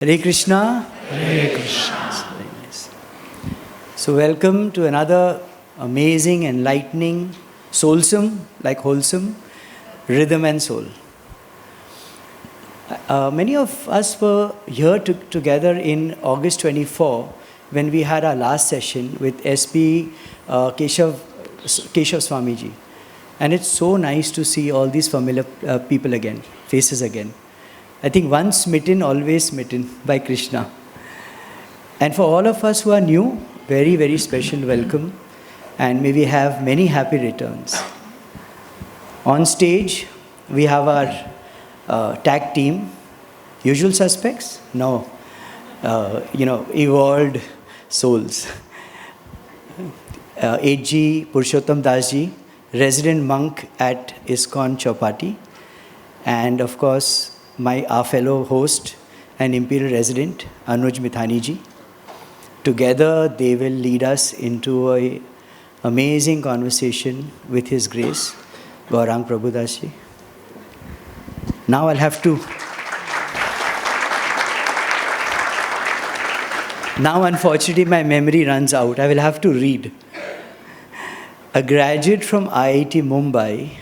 Hare Krishna. Hare Krishna. Very nice. So welcome to another amazing, enlightening, soulsome, like wholesome, rhythm and soul. Many of us were here together in August 24 when we had our last session with SP Keshav Swamiji. And it's so nice to see all these familiar people again, faces again. I think once smitten, always smitten by Krishna. And for all of us who are new, very, very special welcome. And may we have many happy returns. On stage, we have our tag team. Usual suspects? No. Evolved souls. 8G Purushottam Dasji, resident monk at ISKCON Chowpatty. And of course, our fellow host and Imperial resident, Anuj Mithani ji. Together, they will lead us into an amazing conversation with His Grace, Gauranga Prabhu Das ji. Now I'll have to... Now, unfortunately, my memory runs out. I will have to read. A graduate from IIT Bombay,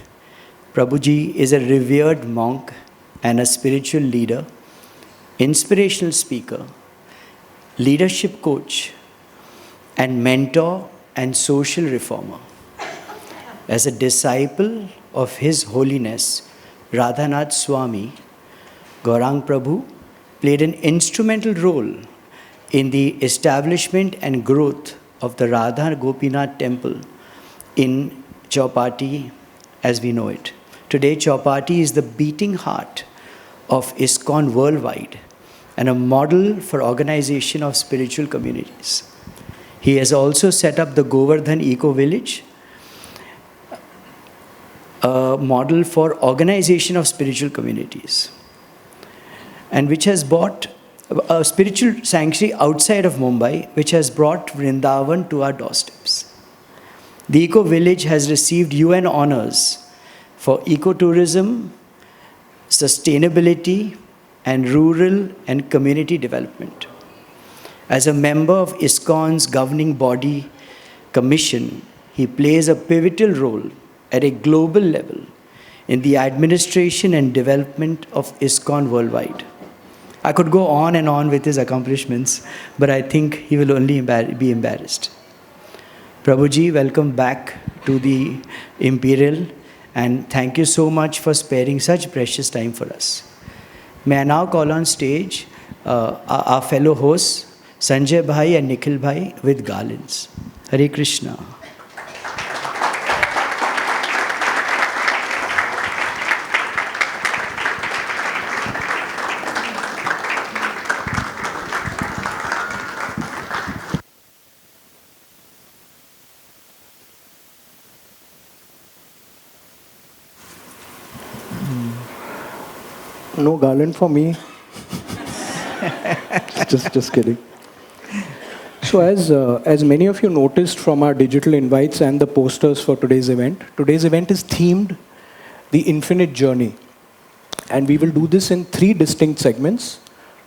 Prabhuji is a revered monk and a spiritual leader, inspirational speaker, leadership coach, and mentor and social reformer. As a disciple of His Holiness Radhanath Swami, Gauranga Prabhu played an instrumental role in the establishment and growth of the Radha Gopinath temple in Chowpatty as we know it. Today, Chowpatty is the beating heart of ISKCON worldwide and a model for organization of spiritual communities. He has also set up the Govardhan Eco Village, a model for organization of spiritual communities, and which has brought a spiritual sanctuary outside of Mumbai, which has brought Vrindavan to our doorsteps. The Eco Village has received UN honors for ecotourism, sustainability, and rural and community development. As a member of ISKCON's governing body commission, he plays a pivotal role at a global level in the administration and development of ISKCON worldwide. I could go on and on with his accomplishments, but I think he will only be embarrassed. Prabhuji, welcome back to the Imperial, and thank you so much for sparing such precious time for us. May I now call on stage our fellow hosts, Sanjay Bhai and Nikhil Bhai, with garlands. Hare Krishna. No garland for me. just kidding. So as many of you noticed from our digital invites and the posters for today's event is themed The Infinite Journey. And we will do this in 3 distinct segments: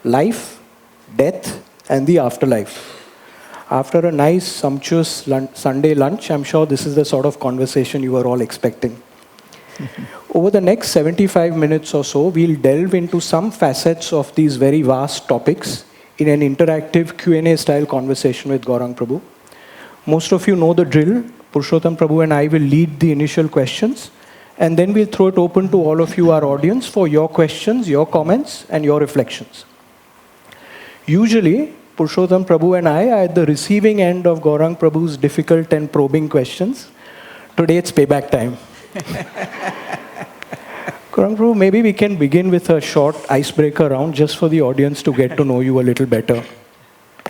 life, death, and the afterlife. After a nice, sumptuous Sunday lunch, I'm sure this is the sort of conversation you are all expecting. Over the next 75 minutes or so, we'll delve into some facets of these very vast topics in an interactive Q&A style conversation with Gauranga Prabhu. Most of you know the drill. Purushottam Prabhu and I will lead the initial questions, and then we'll throw it open to all of you, our audience, for your questions, your comments, and your reflections. Usually, Purushottam Prabhu and I are at the receiving end of Gauranga Prabhu's difficult and probing questions. Today it's payback time. Gauranga Prabhu, maybe we can begin with a short icebreaker round just for the audience to get to know you a little better.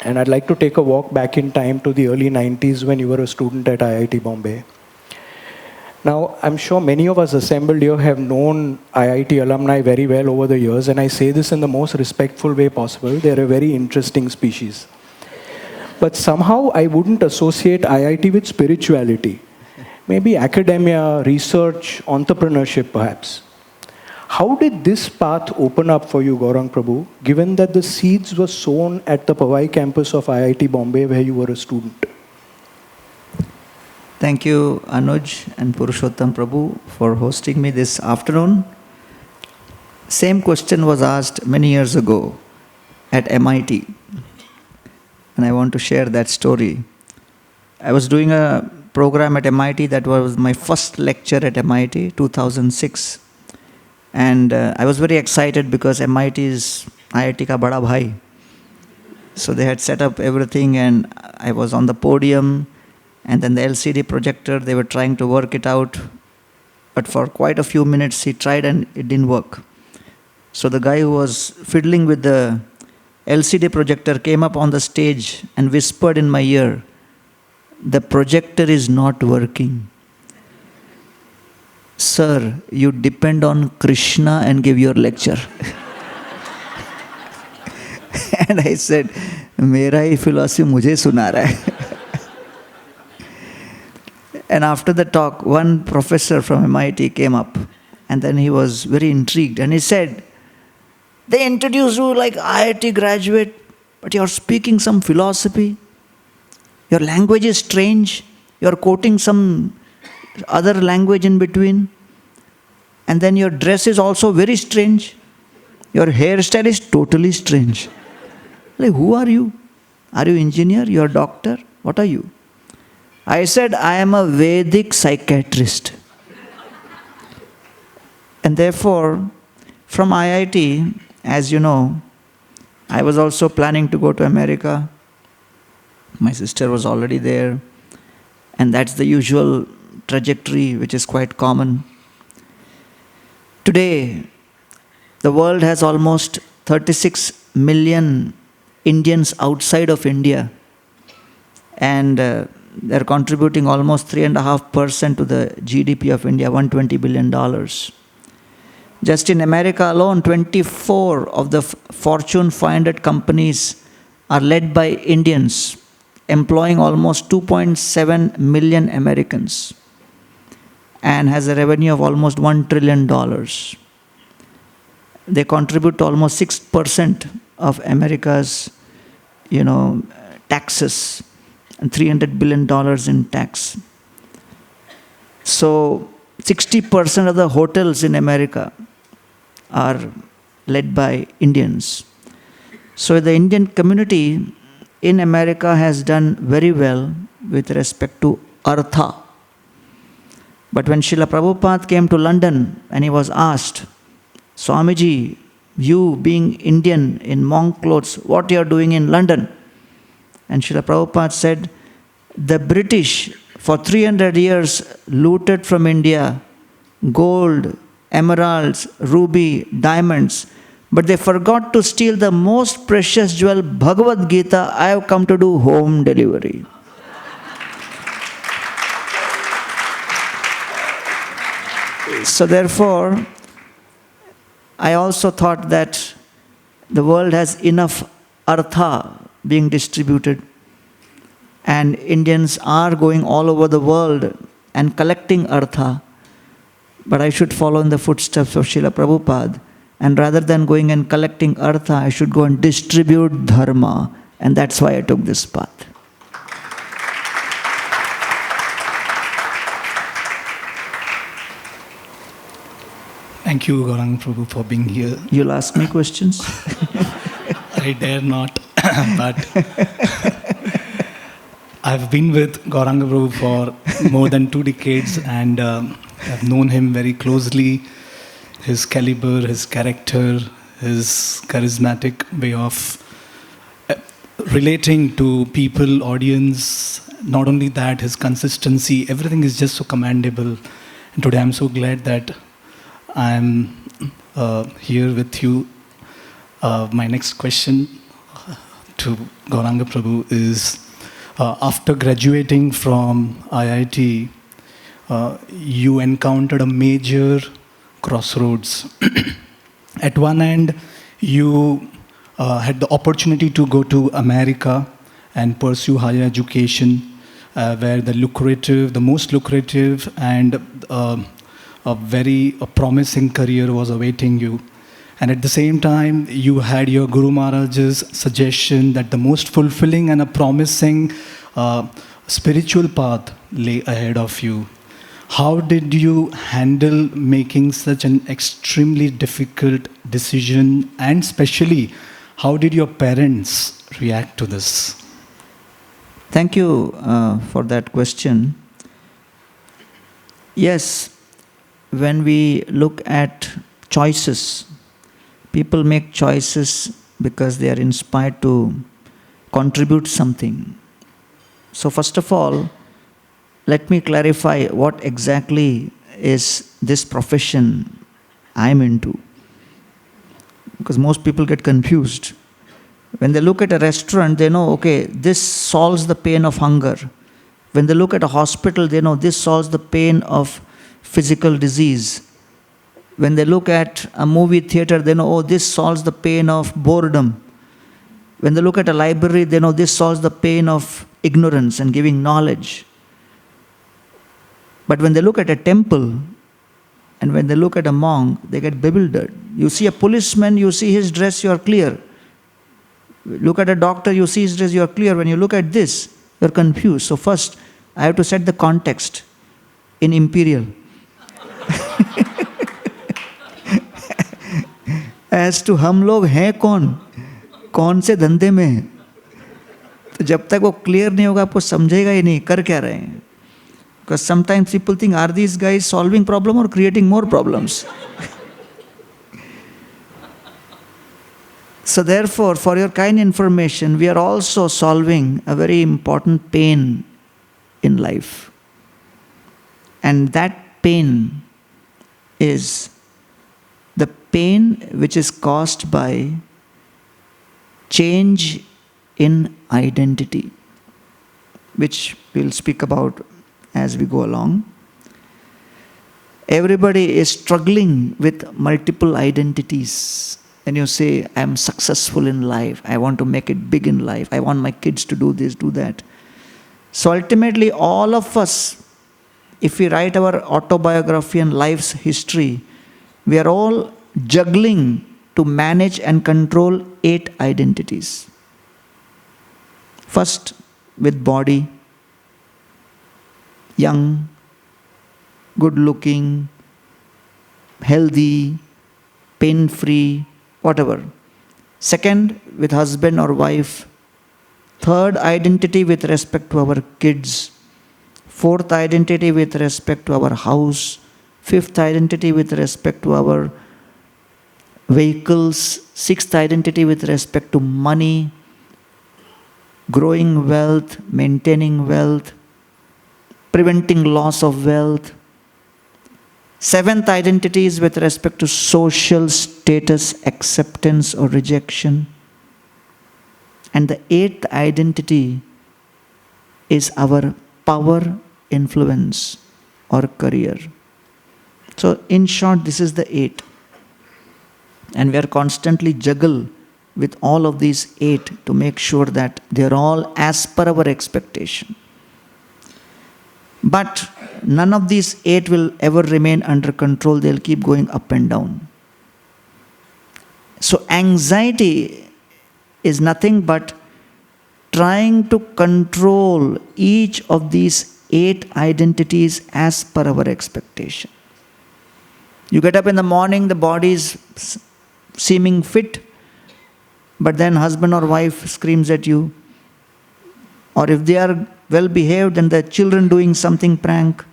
And I'd like to take a walk back in time to the early 90s when you were a student at IIT Bombay. Now, I'm sure many of us assembled here have known IIT alumni very well over the years, and I say this in the most respectful way possible. They're a very interesting species. But somehow I wouldn't associate IIT with spirituality. Maybe academia, research, entrepreneurship perhaps. How did this path open up for you, Gaurang Prabhu, given that the seeds were sown at the Powai campus of IIT Bombay where you were a student? Thank you, Anuj and Purushottam Prabhu, for hosting me this afternoon. Same question was asked many years ago at MIT, and I want to share that story. I was doing a program at MIT that was my first lecture at MIT, 2006. And I was very excited because MIT is IIT ka bada bhai. So they had set up everything and I was on the podium and then the LCD projector, they were trying to work it out. But for quite a few minutes he tried and it didn't work. So the guy who was fiddling with the LCD projector came up on the stage and whispered in my ear, "The projector is not working. Sir, you depend on Krishna and give your lecture." And I said, "Mera hi philosophy mujhe suna raha hai." And after the talk, one professor from MIT came up and then he was very intrigued and he said, "They introduced you like IIT graduate, but you're speaking some philosophy. Your language is strange. You're quoting some other language in between. And then your dress is also very strange. Your hairstyle is totally strange." Like, who are you? Are you engineer? You're a doctor? What are you? I said, "I am a Vedic psychiatrist." And therefore, from IIT, as you know, I was also planning to go to America. My sister was already there. And that's the usual trajectory, which is quite common. Today, the world has almost 36 million Indians outside of India. And they're contributing almost 3.5% to the GDP of India, $120 billion. Just in America alone, 24 of the Fortune 500 companies are led by Indians, employing almost 2.7 million Americans, and has a revenue of almost $1 trillion. They contribute to almost 6% of America's, taxes, and $300 billion in tax. So 60% of the hotels in America are led by Indians. So the Indian community in America has done very well with respect to Artha. But when Srila Prabhupada came to London and he was asked, "Swamiji, you being Indian in monk clothes, what you are doing in London?" And Srila Prabhupada said, "The British for 300 years looted from India gold, emeralds, ruby, diamonds, but they forgot to steal the most precious jewel, Bhagavad Gita. I have come to do home delivery." So therefore, I also thought that the world has enough artha being distributed, and Indians are going all over the world and collecting artha, but I should follow in the footsteps of Srila Prabhupada, and rather than going and collecting artha, I should go and distribute dharma, and that's why I took this path. Thank you, Gauranga Prabhu, for being here. You'll ask me questions? I dare not, but I've been with Gauranga Prabhu for more than 2 decades and I've known him very closely. His caliber, his character, his charismatic way of relating to people, audience. Not only that, his consistency, everything is just so commendable. And today I'm so glad that I'm here with you. My next question to Gauranga Prabhu is, after graduating from IIT, you encountered a major crossroads. At one end, you had the opportunity to go to America and pursue higher education, where the most lucrative and a promising career was awaiting you. And at the same time, you had your Guru Maharaj's suggestion that the most fulfilling and a promising spiritual path lay ahead of you. How did you handle making such an extremely difficult decision, and especially, how did your parents react to this? Thank you for that question. Yes, when we look at choices, people make choices because they are inspired to contribute something. So first of all, let me clarify what exactly is this profession I'm into. Because most people get confused. When they look at a restaurant, they know, okay, this solves the pain of hunger. When they look at a hospital, they know this solves the pain of physical disease. When they look at a movie theater, they know, oh, this solves the pain of boredom. When they look at a library, they know this solves the pain of ignorance and giving knowledge. But when they look at a temple, and when they look at a monk, they get bewildered. You see a policeman, you see his dress, you are clear. Look at a doctor, you see his dress, you are clear. When you look at this, you are confused. So first, I have to set the context in Imperial. As to हम लोग हैं कौन से धंधे में हैं, तो जब तक वो क्लियर नहीं होगा आपको समझेगा ही नहीं कर क्या रहे हैं. Because sometimes people think, are these guys solving problem or creating more problems? So therefore, for your kind information, we are also solving a very important pain in life. And that pain is the pain which is caused by change in identity, which we'll speak about as we go along. Everybody is struggling with multiple identities. And you say, I'm successful in life, I want to make it big in life, I want my kids to do this, do that. So ultimately, all of us, if we write our autobiography and life's history, we are all juggling to manage and control 8 identities. First, with body, young, good looking, healthy, pain-free, whatever. Second, with husband or wife. Third, identity with respect to our kids. Fourth, identity with respect to our house. Fifth, identity with respect to our vehicles. Sixth, identity with respect to money. Growing wealth, maintaining wealth, preventing loss of wealth. Seventh identity is with respect to social status, acceptance or rejection. And the 8th identity is our power, influence or career. So in short, this is the 8. And we are constantly juggle with all of these 8 to make sure that they are all as per our expectation. But none of these 8 will ever remain under control. They'll keep going up and down. So anxiety is nothing but trying to control each of these 8 identities as per our expectation. You get up in the morning, the body is seeming fit, but then husband or wife screams at you. Or if they are well behaved, then the children doing something prank.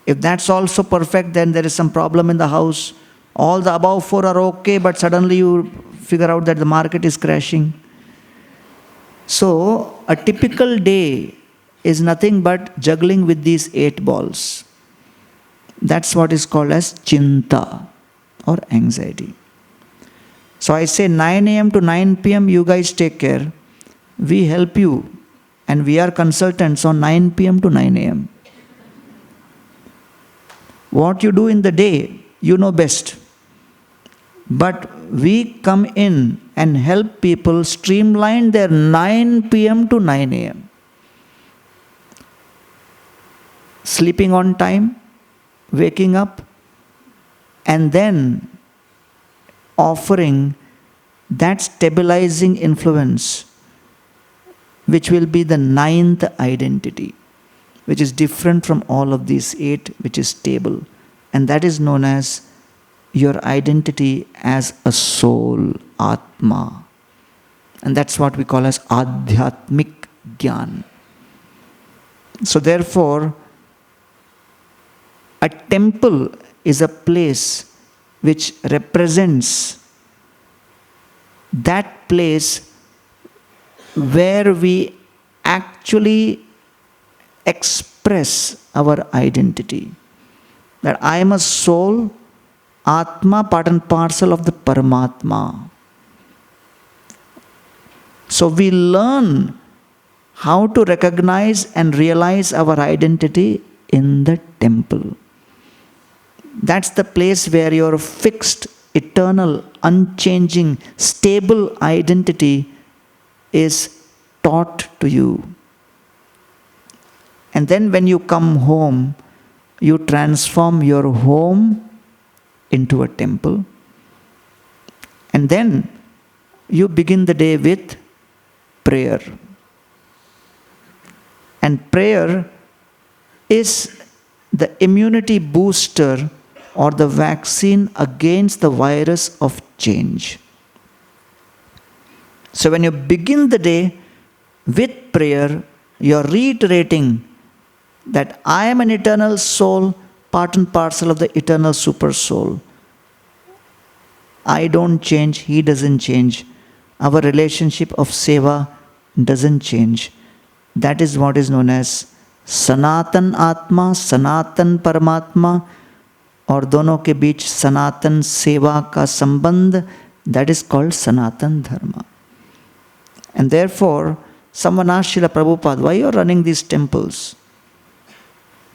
If that's also perfect, then there is some problem in the house. All the above 4 are okay, but suddenly you figure out that the market is crashing. So a typical day is nothing but juggling with these 8 balls. That's what is called as chinta or anxiety. So I say 9 a.m. to 9 p.m. you guys take care. We help you. And we are consultants on 9 p.m. to 9 a.m. What you do in the day, you know best. But we come in and help people streamline their 9 p.m. to 9 a.m. Sleeping on time, waking up, and then offering that stabilizing influence, which will be the ninth identity, which is different from all of these 8, which is stable. And that is known as your identity as a soul, Atma. And that's what we call as Adhyatmik Gyan. So therefore, a temple is a place which represents that place where we actually express our identity. That I am a soul, Atma, part and parcel of the Paramatma. So we learn how to recognize and realize our identity in the temple. That's the place where your fixed, eternal, unchanging, stable identity is taught to you. And then when you come home, you transform your home into a temple. And then you begin the day with prayer. And prayer is the immunity booster or the vaccine against the virus of change. So when you begin the day with prayer, you're reiterating that I am an eternal soul, part and parcel of the eternal super soul. I don't change, he doesn't change. Our relationship of seva doesn't change. That is what is known as Sanatan Atma, Sanatan Paramatma, और दोनों के बीच सनातन सेवा का संबंध, that is called Sanatan Dharma. And therefore, someone asked Srila Prabhupada, why you are running these temples?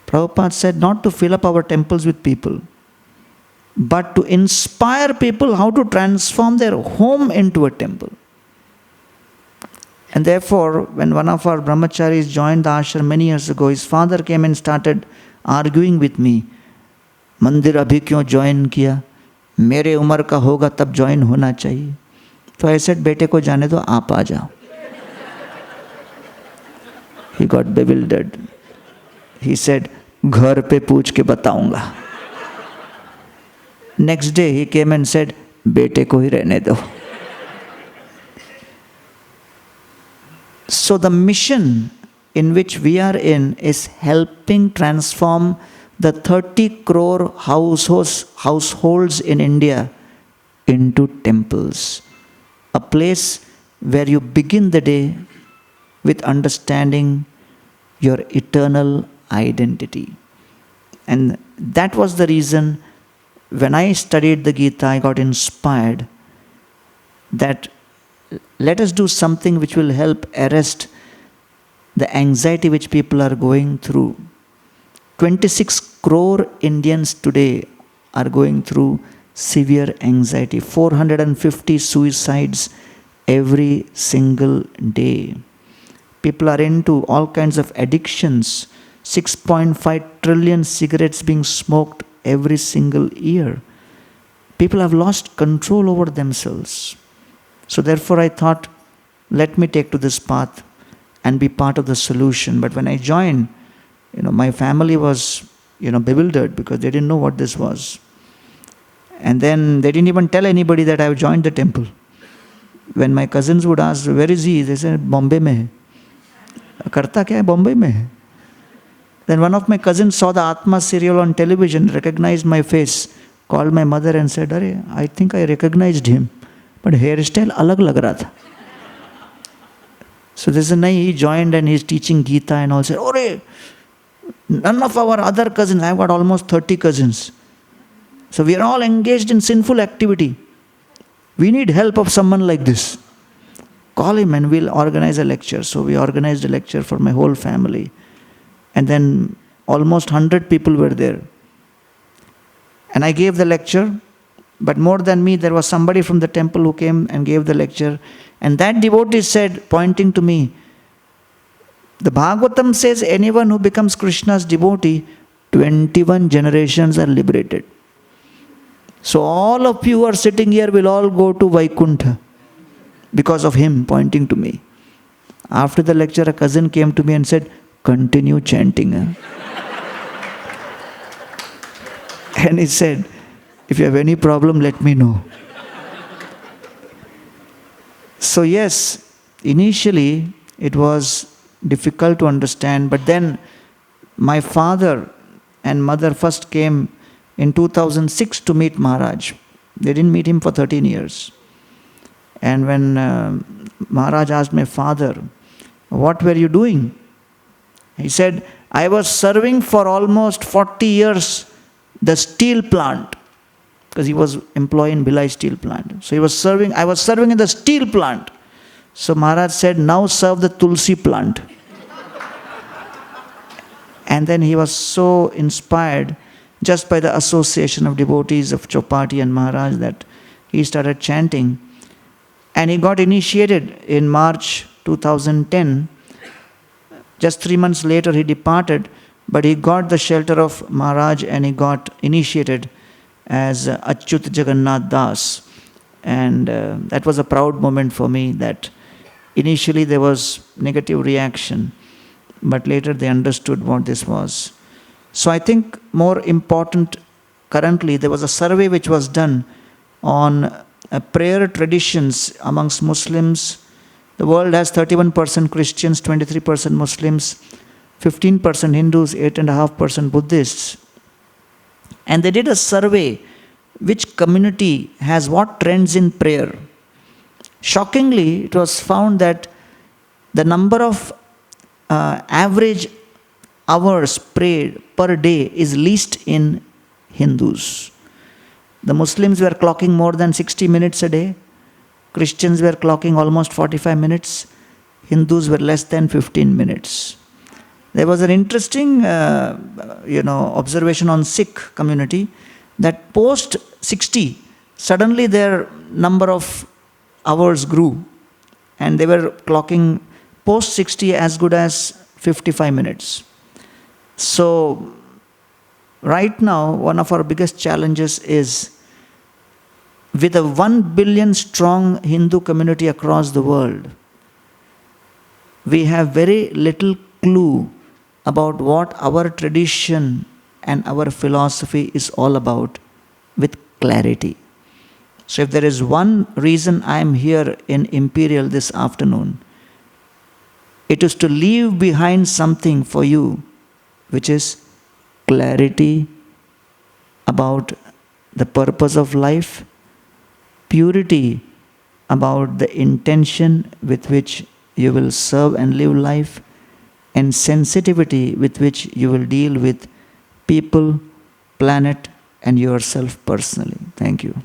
Prabhupada said, not to fill up our temples with people, but to inspire people how to transform their home into a temple. And therefore, when one of our brahmacharis joined the ashram many years ago, his father came and started arguing with me. मंदिर अभी क्यों join किया? मेरे उम्र का होगा तब join होना चाहिए. तो I said, बेटे को जाने दो, आप आ जाओ. He got bewildered. He said, घर पे पूछ के बताऊंगा. Next day he came and said, बेटे को ही रहने दो. So the mission in which we are in is helping transform the 30 crore households in India into temples. A place where you begin the day with understanding your eternal identity. And that was the reason when I studied the Gita, I got inspired that let us do something which will help arrest the anxiety which people are going through. 26 crore Indians today are going through severe anxiety. 450 suicides every single day. People are into all kinds of addictions. 6.5 trillion cigarettes being smoked every single year. People have lost control over themselves. So therefore I thought, let me take to this path and be part of the solution. But when I joined, my family was, bewildered because they didn't know what this was. And then they didn't even tell anybody that I have joined the temple. When my cousins would ask, where is he? They said, Bombay mein hai. Karta kya hai? Bombay mein hai. Then one of my cousins saw the Atma serial on television, recognized my face, called my mother and said, Arey, I think I recognized him. But hairstyle alag lag raha tha. So this is he joined and he's teaching Gita and all. Said, Arey, none of our other cousins, I've got almost 30 cousins. So we are all engaged in sinful activity. We need help of someone like this. Call him and we'll organize a lecture. So we organized a lecture for my whole family. And then almost 100 people were there. And I gave the lecture. But more than me, there was somebody from the temple who came and gave the lecture. And that devotee said, pointing to me, the Bhagavatam says anyone who becomes Krishna's devotee 21 generations are liberated. So all of you who are sitting here will all go to Vaikuntha because of him pointing to me. After the lecture, a cousin came to me and said, continue chanting. And he said, if you have any problem, let me know. So yes, initially it was difficult to understand, but then my father and mother first came in 2006 to meet Maharaj. They didn't meet him for 13 years. And when Maharaj asked my father, what were you doing? He said, I was serving for almost 40 years the steel plant, because he was employed in Bhilai steel plant. So I was serving in the steel plant. So Maharaj said, now serve the Tulsi plant. And then he was so inspired just by the association of devotees of Chopati and Maharaj that he started chanting. And he got initiated in March 2010. Just 3 months later he departed, but he got the shelter of Maharaj and he got initiated as Achyut Jagannath Das. And that was a proud moment for me, that initially there was negative reaction, but later they understood what this was. So I think more important, currently there was a survey which was done on prayer traditions amongst Muslims. The world has 31% Christians, 23% Muslims, 15% Hindus, 8.5% Buddhists. And they did a survey, which community has what trends in prayer. Shockingly, it was found that the number of average hours prayed per day is least in Hindus. The Muslims were clocking more than 60 minutes a day. Christians were clocking almost 45 minutes. Hindus were less than 15 minutes. There was an interesting observation on Sikh community, that post 60, suddenly their number of hours grew, and they were clocking post 60 as good as 55 minutes. So right now, one of our biggest challenges is, with a 1 billion strong Hindu community across the world, we have very little clue about what our tradition and our philosophy is all about with clarity. So if there is one reason I am here in Imperial this afternoon, it is to leave behind something for you, which is clarity about the purpose of life, purity about the intention with which you will serve and live life, and sensitivity with which you will deal with people, planet, and yourself personally. Thank you.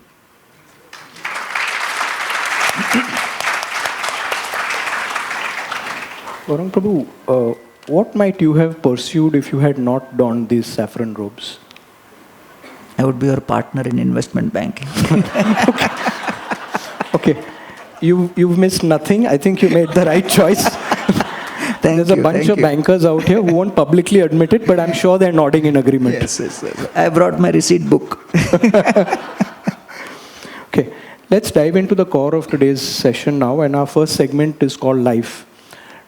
Gauranga Prabhu, what might you have pursued if you had not donned these saffron robes? I would be your partner in investment banking. Okay. You've missed nothing. I think you made the right choice. There's a bunch of bankers out here who won't publicly admit it, but I'm sure they're nodding in agreement. Yes. I brought my receipt book. Okay, let's dive into the core of today's session now, and our first segment is called Life.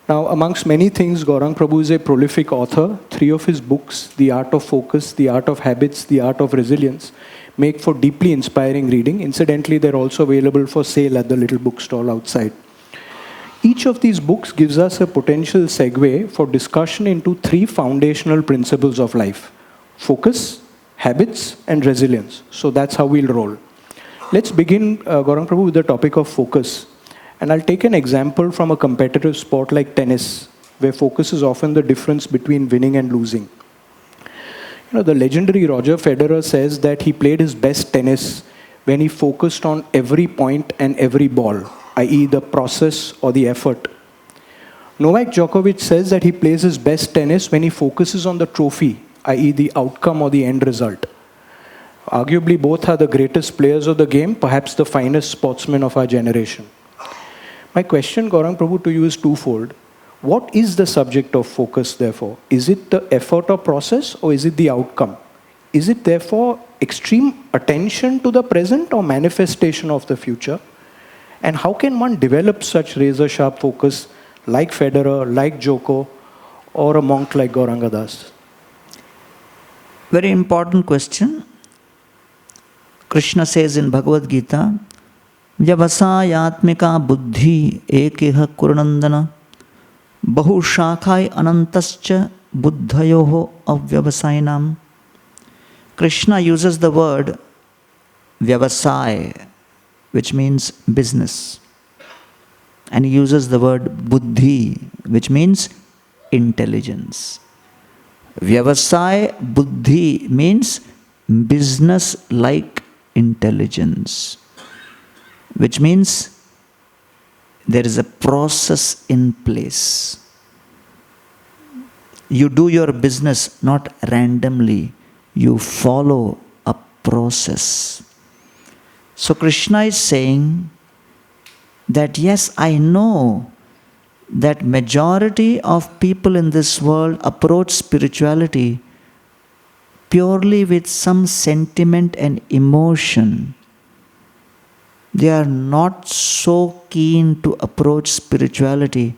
Now, amongst many things, Gauranga Prabhu is a prolific author. 3 of his books, The Art of Focus, The Art of Habits, The Art of Resilience, make for deeply inspiring reading. Incidentally, they're also available for sale at the little bookstall outside. Each of these books gives us a potential segue for discussion into 3 foundational principles of life: focus, habits, and resilience. So that's how we'll roll. Let's begin, Gauranga Prabhu, with the topic of focus. And I'll take an example from a competitive sport like tennis, where focus is often the difference between winning and losing. The legendary Roger Federer says that he played his best tennis when he focused on every point and every ball, i.e. the process or the effort. Novak Djokovic says that he plays his best tennis when he focuses on the trophy, i.e. the outcome or the end result. Arguably, both are the greatest players of the game, perhaps the finest sportsmen of our generation. My question, Gauranga Prabhu, to you is twofold. What is the subject of focus, therefore? Is it the effort or process, or is it the outcome? Is it, therefore, extreme attention to the present or manifestation of the future? And how can one develop such razor-sharp focus like Federer, like Joko, or a monk like Gauranga Das? Very important question. Krishna says in Bhagavad Gita, Vyavasayatmika buddhi ekeha kurunandana bahushakhai anantascha buddhayoho avyavasainam. Krishna uses the word vyavasai, which means business. And he uses the word buddhi, which means intelligence. Vyavasai buddhi means business-like intelligence, which means there is a process in place. You do your business not randomly, you follow a process. So Krishna is saying that yes, I know that majority of people in this world approach spirituality purely with some sentiment and emotion. They are not so keen to approach spirituality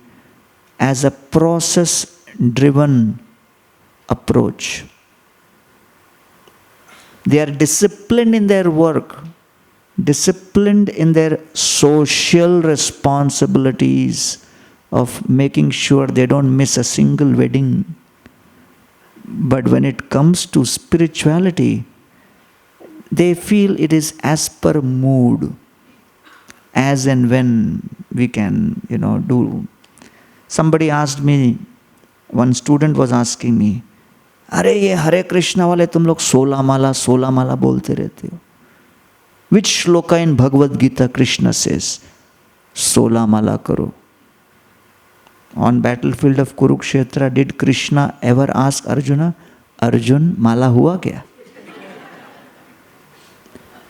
as a process-driven approach. They are disciplined in their work, disciplined in their social responsibilities of making sure they don't miss a single wedding. But when it comes to spirituality, they feel it is as per mood, as and when we can, do. Somebody asked me, one student was asking me, अरे ये हरे कृष्णा वाले तुम लोग 16 माला बोलते रहते हो. Which shloka in Bhagavad Gita Krishna says, 16 माला करो? On battlefield of Kurukshetra, did Krishna ever ask Arjuna, Arjun, mala hua kya?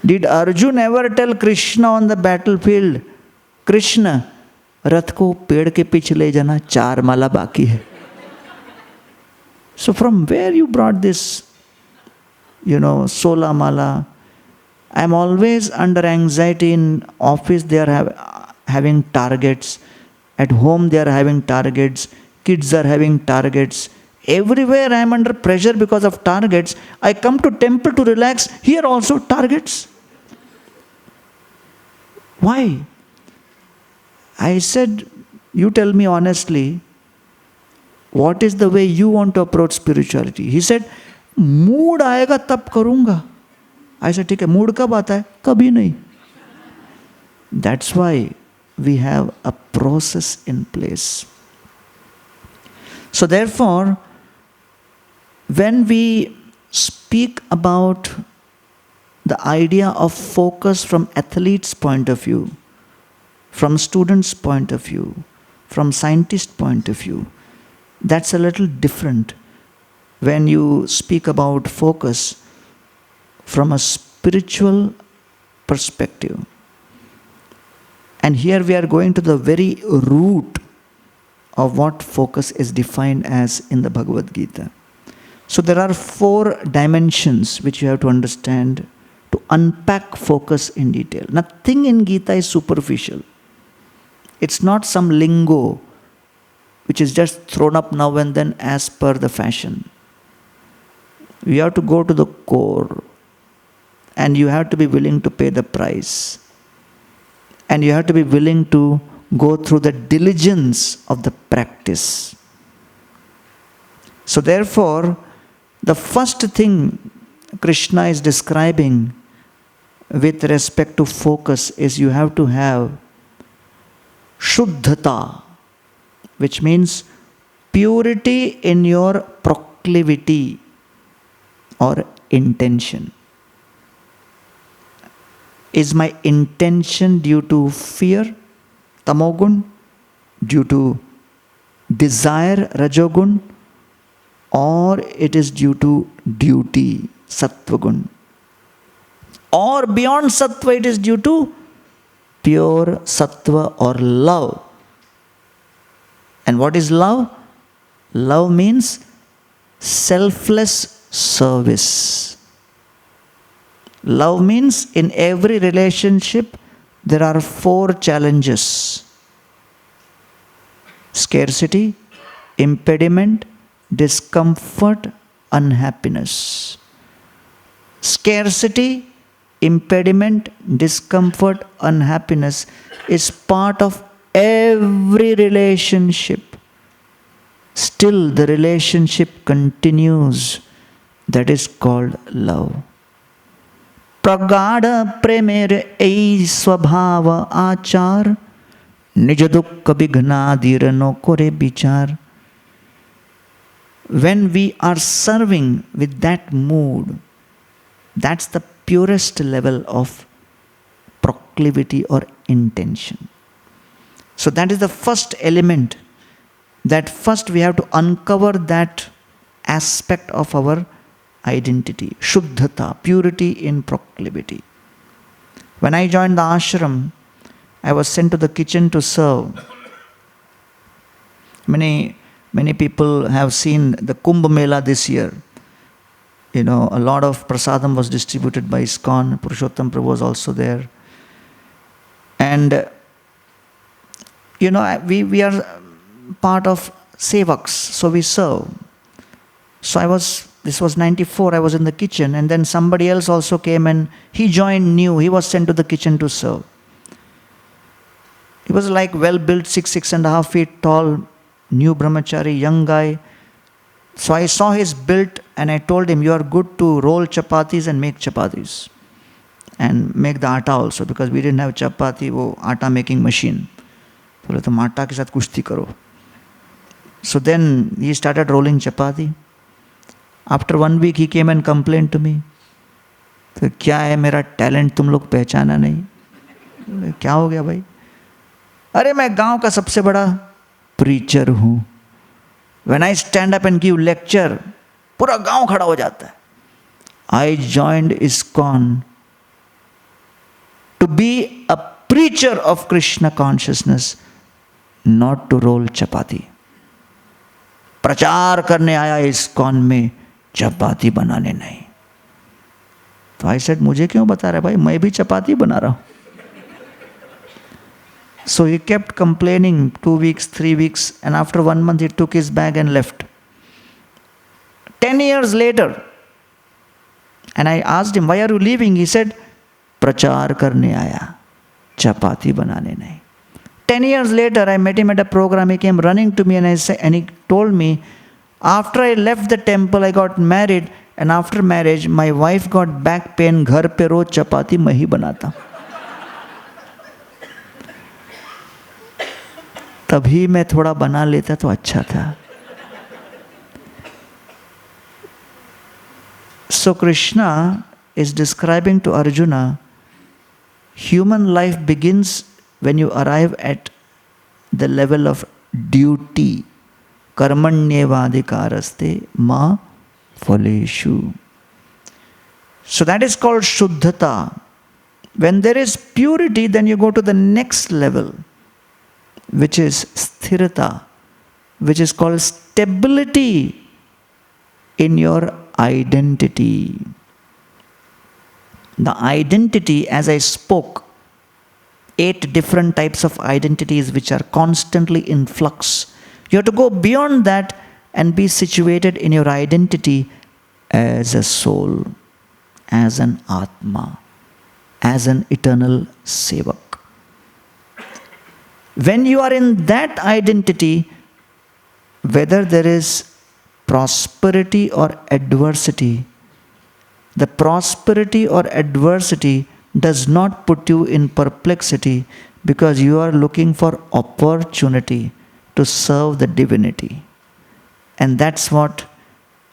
Did Arjun ever tell Krishna on the battlefield, Krishna, रथ को पेड़ के पीछे ले जाना, 4 माला बाकी है? So from where you brought this, 16 mala? I'm always under anxiety. In office they are having targets. At home they are having targets. Kids are having targets. Everywhere I am under pressure because of targets. I come to temple to relax. Here also targets. Why? I said, you tell me honestly, what is the way you want to approach spirituality? He said, mood आएगा तब करूँगा. I said, ठीक है, mood कब आता है? कभी नहीं. That's why we have a process in place. So therefore, when we speak about the idea of focus from athlete's point of view, from student's point of view, from scientist's point of view, that's a little different when you speak about focus from a spiritual perspective. And here we are going to the very root of what focus is defined as in the Bhagavad Gita. So there are 4 dimensions which you have to understand to unpack focus in detail. Nothing in Gita is superficial. It's not some lingo which is just thrown up now and then as per the fashion. You have to go to the core, and you have to be willing to pay the price. And you have to be willing to go through the diligence of the practice. So therefore, the first thing Krishna is describing with respect to focus is you have to have Shuddhata, which means purity in your proclivity or intention. Is my intention due to fear, tamogun, due to desire, rajogun, or it is due to duty, sattvagun? Or beyond sattva, it is due to pure sattva or love. And what is love? Love means selfless service. Love means in every relationship there are 4 challenges: scarcity, impediment, discomfort, unhappiness. Scarcity, impediment, discomfort, unhappiness is part of every relationship. Still the relationship continues. That is called love. Pragada premere ei swabhava achar nij dukha bighnadira no kore bichar. When we are serving with that mood, that's the purest level of proclivity or intention. So that is the first element, that first we have to uncover that aspect of our identity, shuddhata, purity in proclivity. When I joined the ashram, I was sent to the kitchen to serve. Many people have seen the Kumbh Mela this year. A lot of prasadam was distributed by ISKCON. Purushottam Prabhu was also there. And, we are part of sevaks, so we serve. So this was 94, I was in the kitchen, and then somebody else also came and he joined new. He was sent to the kitchen to serve. He was like well-built, 6.5 feet tall, new brahmachari, young guy. So I saw his build and I told him, you are good to roll chapatis and make chapatis. And make the atta also, because we didn't have chapati, wo atta making machine. बोले तुम आटा के साथ कुश्ती करो. So then he started rolling chapati. After 1 week he came and complained to me. तो क्या है मेरा टैलेंट तुम लोग पहचाना नहीं? क्या हो गया भाई? अरे मैं गांव का सबसे बड़ा प्रीचर हूँ. When I stand up and give lecture, पूरा गांव खड़ा हो जाता है. I joined ISKCON to be a preacher of Krishna consciousness, not to roll chapati. प्रचार करने आया ISKCON में, चपाती बनाने नहीं. तो I said, मुझे क्यों बता रहा है भाई, मैं भी चपाती बना रहा हूँ. So he kept complaining 2 weeks, 3 weeks, and after 1 month he took his bag and left. 10 years later, and I asked him, why are you leaving? He said, प्रचार करने आया, चपाती बनाने नहीं. 10 years later, I met him at a program. He came running to me and he told me, after I left the temple, I got married, and after marriage, my wife got back pain. घर पे रोज चपाती मैं ही बनाता. तभी मैं थोड़ा बना लेता तो अच्छा था. So Krishna is describing to Arjuna, human life begins when you arrive at the level of duty. Karmanyevadhikaraste ma phaleshu. So that is called shuddhata. When there is purity, then you go to the next level, which is sthirata, which is called stability in your identity. The identity, as I spoke, 8 different types of identities which are constantly in flux. You have to go beyond that and be situated in your identity as a soul, as an Atma, as an eternal Sevak. When you are in that identity, whether there is prosperity or adversity, the prosperity or adversity does not put you in perplexity, because you are looking for opportunity to serve the divinity. And that's what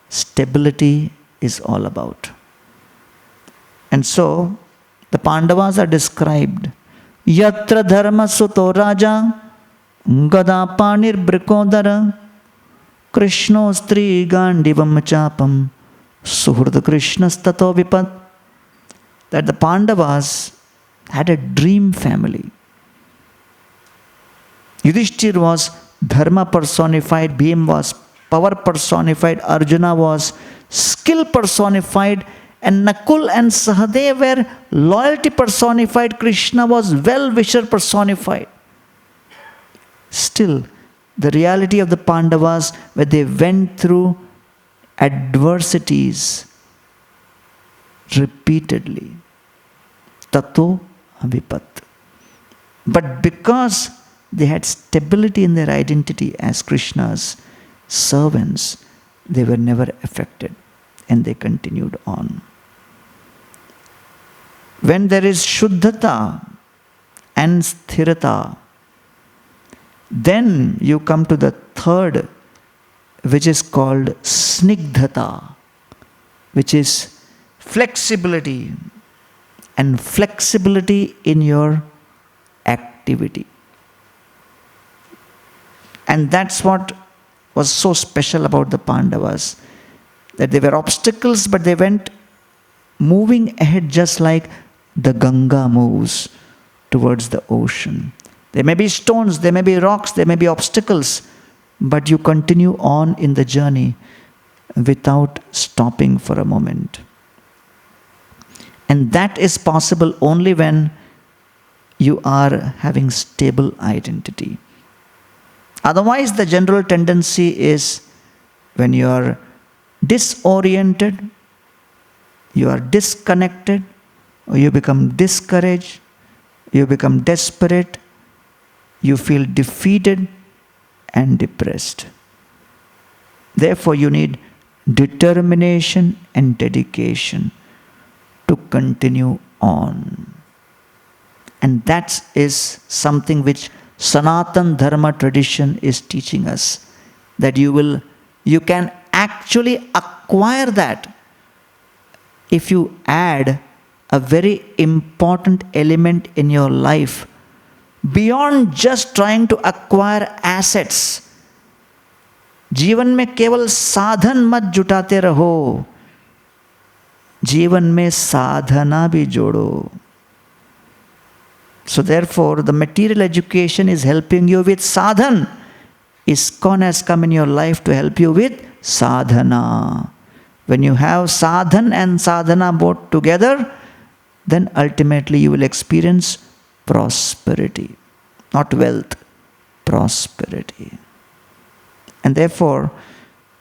stability is all about. And so, the Pandavas are described. Yatra dharma suto raja, gada panir brikodara, Krishno stri gandivam chapam, suhrda Krishnas tato vipat. That the Pandavas had a dream family. Yudhishthir was dharma personified, Bhim was power personified, Arjuna was skill personified, and Nakul and Sahadev were loyalty personified, Krishna was well-wisher personified. Still, the reality of the Pandavas, where they went through adversities repeatedly, tato avipat. But because they had stability in their identity as Krishna's servants, they were never affected and they continued on. When there is Shuddhata and Sthirata, then you come to the third, which is called Snigdhata, which is flexibility, and flexibility in your activity. And that's what was so special about the Pandavas, that they were obstacles, but they went moving ahead just like the Ganga moves towards the ocean. There may be stones, there may be rocks, there may be obstacles, but you continue on in the journey without stopping for a moment. And that is possible only when you are having stable identity. Otherwise, the general tendency is when you are disoriented, you are disconnected, or you become discouraged, you become desperate, you feel defeated and depressed. Therefore, you need determination and dedication to continue on. And that is something which Sanatan Dharma tradition is teaching us, that you can actually acquire that if you add a very important element in your life beyond just trying to acquire assets. जीवन में केवल साधन मत जुटाते रहो, जीवन में साधना भी जोड़ो. So therefore, the material education is helping you with sadhan. ISKCON has come in your life to help you with sadhana. When you have sadhan and sadhana both together, then ultimately you will experience prosperity. Not wealth, prosperity. And therefore,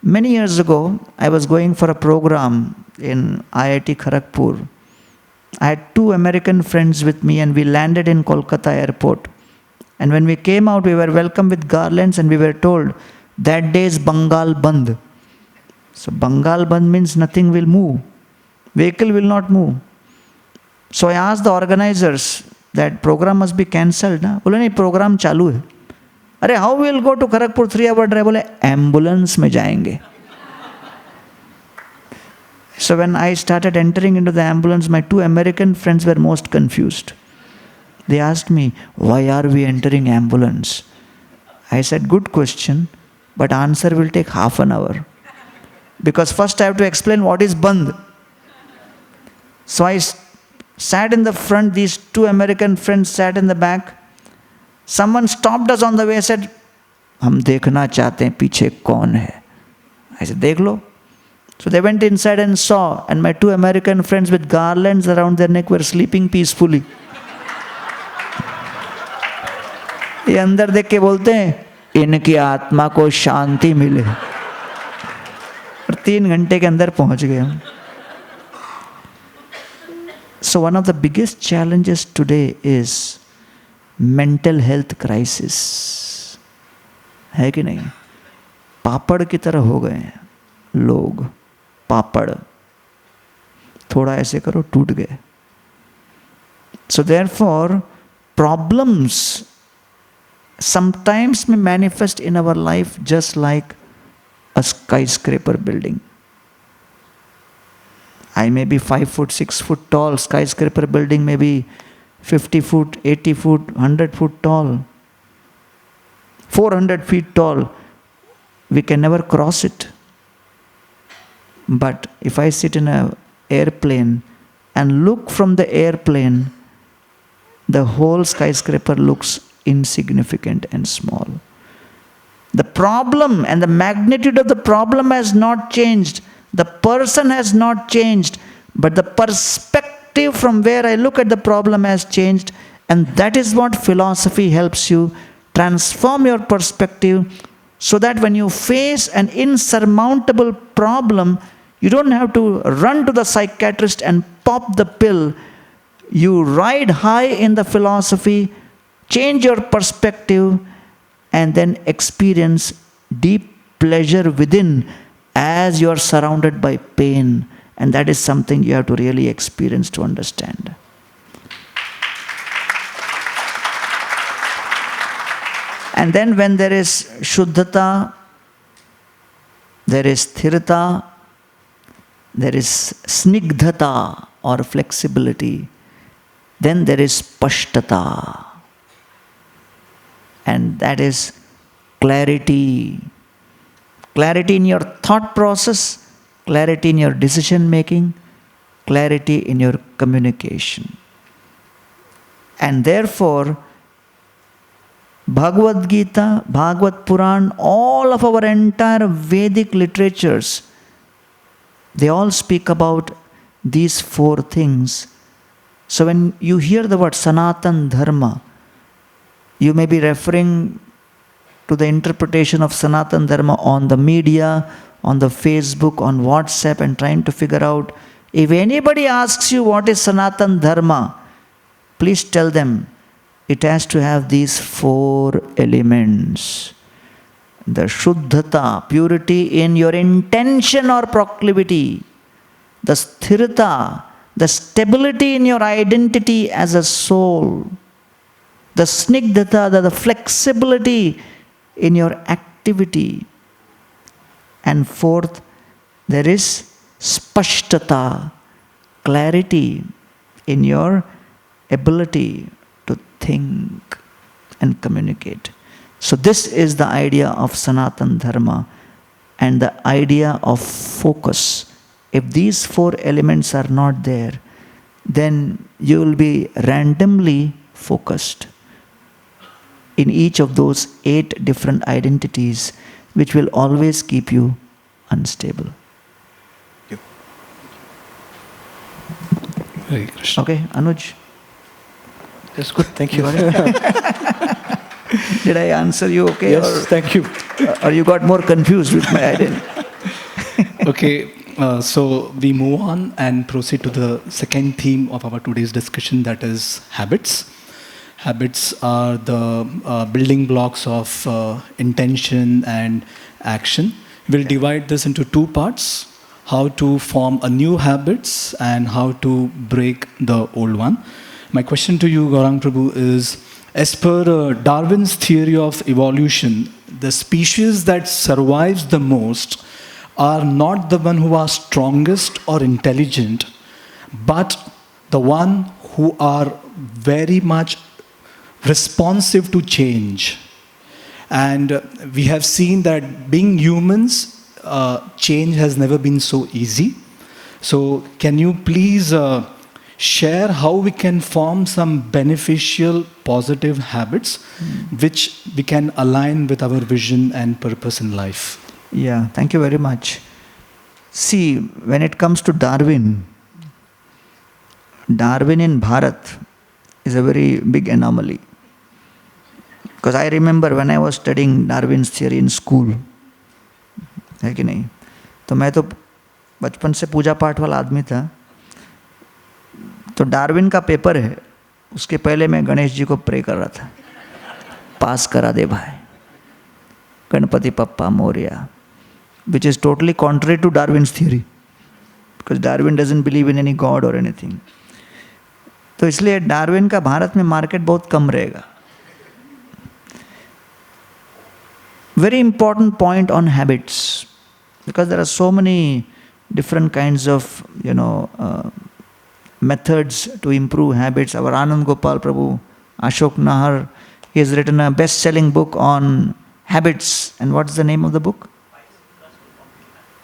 many years ago, I was going for a program in IIT Kharagpur. I had 2 American friends with me and we landed in Kolkata airport. And when we came out, we were welcomed with garlands and we were told, that day is Bengal Bandh. So Bengal Bandh means nothing will move. Vehicle will not move. So I asked the organizers, that program must be cancelled. Na? बोले नहीं, program चालू है. अरे how we will go to Kharagpur 3-hour drive? बोले ambulance में जाएंगे. So when I started entering into the ambulance, my 2 American friends were most confused. They asked me, why are we entering ambulance? I said, good question, but answer will take half an hour. Because first I have to explain what is bandh. So I sat in the front, these 2 American friends sat in the back. Someone stopped us on the way and said, हम देखना चाहते हैं पीछे कौन है. I said, देख लो. So they went inside and saw, and my 2 American friends with garlands around their neck were sleeping peacefully. ये अंदर देख के बोलते हैं इनकी आत्मा को शांति मिले. और 3 घंटे के अंदर पहुंच गए हम. So one of the biggest challenges today is mental health crisis. है कि नहीं? पापड़ की तरह हो गए हैं लोग. पापड़ थोड़ा ऐसे करो टूट गए. So therefore, problems sometimes may manifest in our life just like a skyscraper building. I may be 5 foot, 6 foot tall. Skyscraper building may be 50 foot, 80 foot, 100 foot tall, 400 feet tall. We can never cross it. But if I sit in an airplane and look from the airplane, the whole skyscraper looks insignificant and small. The problem and the magnitude of the problem has not changed. The person has not changed. But the perspective from where I look at the problem has changed. And that is what philosophy helps you transform your perspective, so that when you face an insurmountable problem, you don't have to run to the psychiatrist and pop the pill. You ride high in the philosophy, change your perspective, and then experience deep pleasure within as you are surrounded by pain. And that is something you have to really experience to understand. And then when there is Shuddhata, there is Sthirata, there is Snigdhata or flexibility, then there is Pashtata. And that is clarity. Clarity in your thought process, clarity in your decision making, clarity in your communication. And therefore, Bhagavad Gita, Bhagavad Puran, all of our entire Vedic literatures, they all speak about these four things. So when you hear the word Sanatan Dharma, you may be referring to the interpretation of Sanatan Dharma on the media, on the Facebook, on WhatsApp, and trying to figure out, if anybody asks you what is Sanatan Dharma, please tell them it has to have these four elements. The Shuddhata, purity in your intention or proclivity. The Sthirata, the stability in your identity as a soul. The Snigdhata, the flexibility in your activity. And fourth, there is Spashtata, clarity in your ability to think and communicate. So this is the idea of Sanatan Dharma and the idea of focus. If these four elements are not there, then you will be randomly focused in each of those 8 different identities, which will always keep you unstable. Hare Krishna. Okay, Anuj? That's good, thank you. Did I answer you okay? Yes, thank you. Or you got more confused with my identity? Okay, so we move on and proceed to the second theme of our today's discussion, that is habits. Habits are the building blocks of intention and action. We'll divide this into 2 parts: how to form a new habits and how to break the old one. My question to you, Gauranga Prabhu, is, as per Darwin's theory of evolution, the species that survives the most are not the one who are strongest or intelligent, but the one who are very much responsive to change. And we have seen that being humans, change has never been so easy. So can you please share how we can form some beneficial, positive habits which we can align with our vision and purpose in life? Yeah, thank you very much. See, when it comes to Darwin in Bharat is a very big anomaly. Because I remember when I was studying Darwin's theory in school, है कि नहीं? तो मैं तो बचपन से पूजा पाठ वाला आदमी था. तो डार्विन का पेपर है, उसके पहले मैं गणेश जी को प्रे कर रहा था, पास करा दे भाई, गणपति पप्पा Moriya, which is totally contrary to Darwin's theory, because Darwin doesn't believe in any God or anything. तो इसलिए डार्विन का भारत में मार्केट बहुत कम रहेगा. Very important point on habits, because there are so many different kinds of, methods to improve habits. Our Anand Gopal Prabhu, Ashok Nahar, he has written a best-selling book on habits. And what's the name of the book?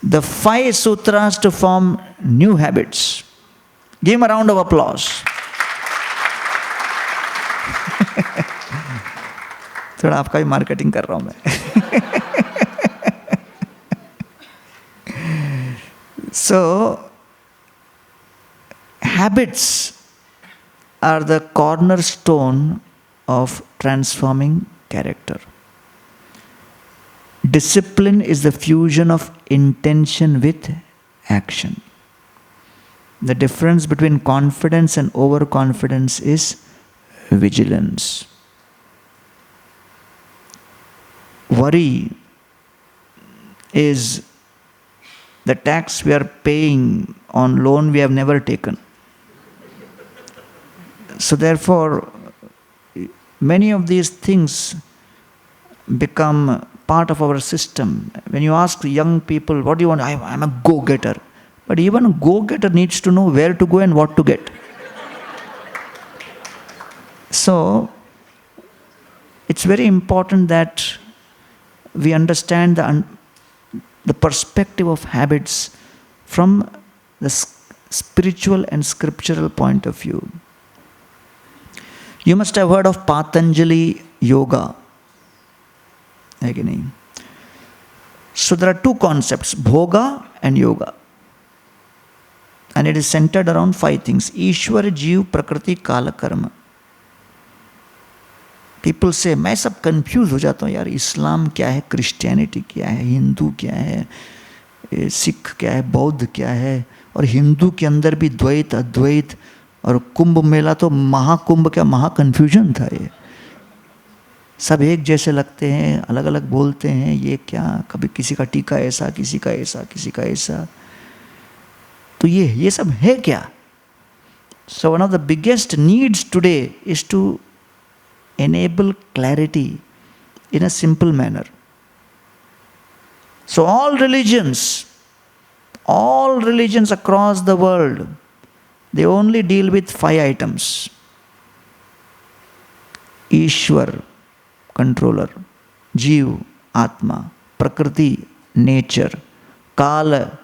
The 5 Sutras to Form New Habits. Give him a round of applause. थोड़ा आपका भी marketing कर रहा हूँ मैं. So, habits are the cornerstone of transforming character. Discipline is the fusion of intention with action. The difference between confidence and overconfidence is vigilance. Worry is the tax we are paying on loan we have never taken. So therefore, many of these things become part of our system. When you ask young people, what do you want? I'm a go-getter. But even a go-getter needs to know where to go and what to get. So, it's very important that we understand the perspective of habits from the spiritual and scriptural point of view. You must have heard of Patanjali Yoga. Again. So there are two concepts, Bhoga and Yoga. And it is centered around 5 things. Ishwar, Jeev, Prakriti, Kala, Karma. People say, मैं सब confuse हो जाता हूँ यार, इस्लाम क्या है, Christianity क्या है, हिंदू क्या है, सिख क्या है, बौद्ध क्या है, और हिंदू के अंदर भी द्वैत अद्वैत, और कुंभ मेला तो महाकुंभ क्या महा कन्फ्यूजन था ये. सब एक जैसे लगते हैं, अलग अलग बोलते हैं, ये क्या, कभी किसी का टीका ऐसा, किसी का ऐसा, किसी का ऐसा. तो ये सब है क्या? So one of the biggest needs today is to enable clarity in a simple manner. So all religions across the world, they only deal with 5 items. Ishwar, controller. Jeev, Atma. Prakriti, nature. Kala,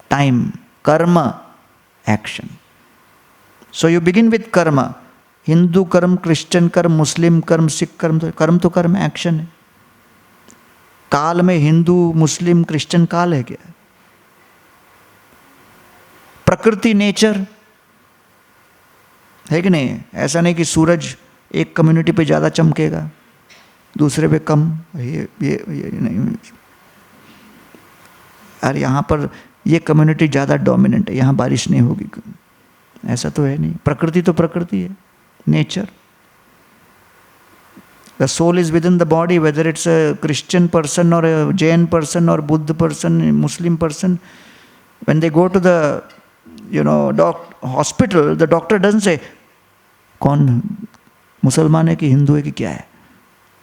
time. Karma, action. So you begin with karma. Hindu karma, Christian karma, Muslim karma, Sikh karma. Karma to karma, action है. काल में हिंदू, मुस्लिम, Christian काल है क्या? प्रकृति, nature है कि नहीं? ऐसा नहीं कि सूरज एक कम्युनिटी पे ज़्यादा चमकेगा, दूसरे पे कम. ये नहीं. और यहाँ पर ये कम्युनिटी ज़्यादा डोमिनेंट है, यहाँ बारिश नहीं होगी. ऐसा तो है नहीं. प्रकृति तो प्रकृति है, nature. The soul is within the body, whether it's a Christian person or a Jain person or Buddha person, Muslim person. When they go to the, hospital, the doctor doesn't say, कौन मुसलमान है कि हिंदू है कि क्या है?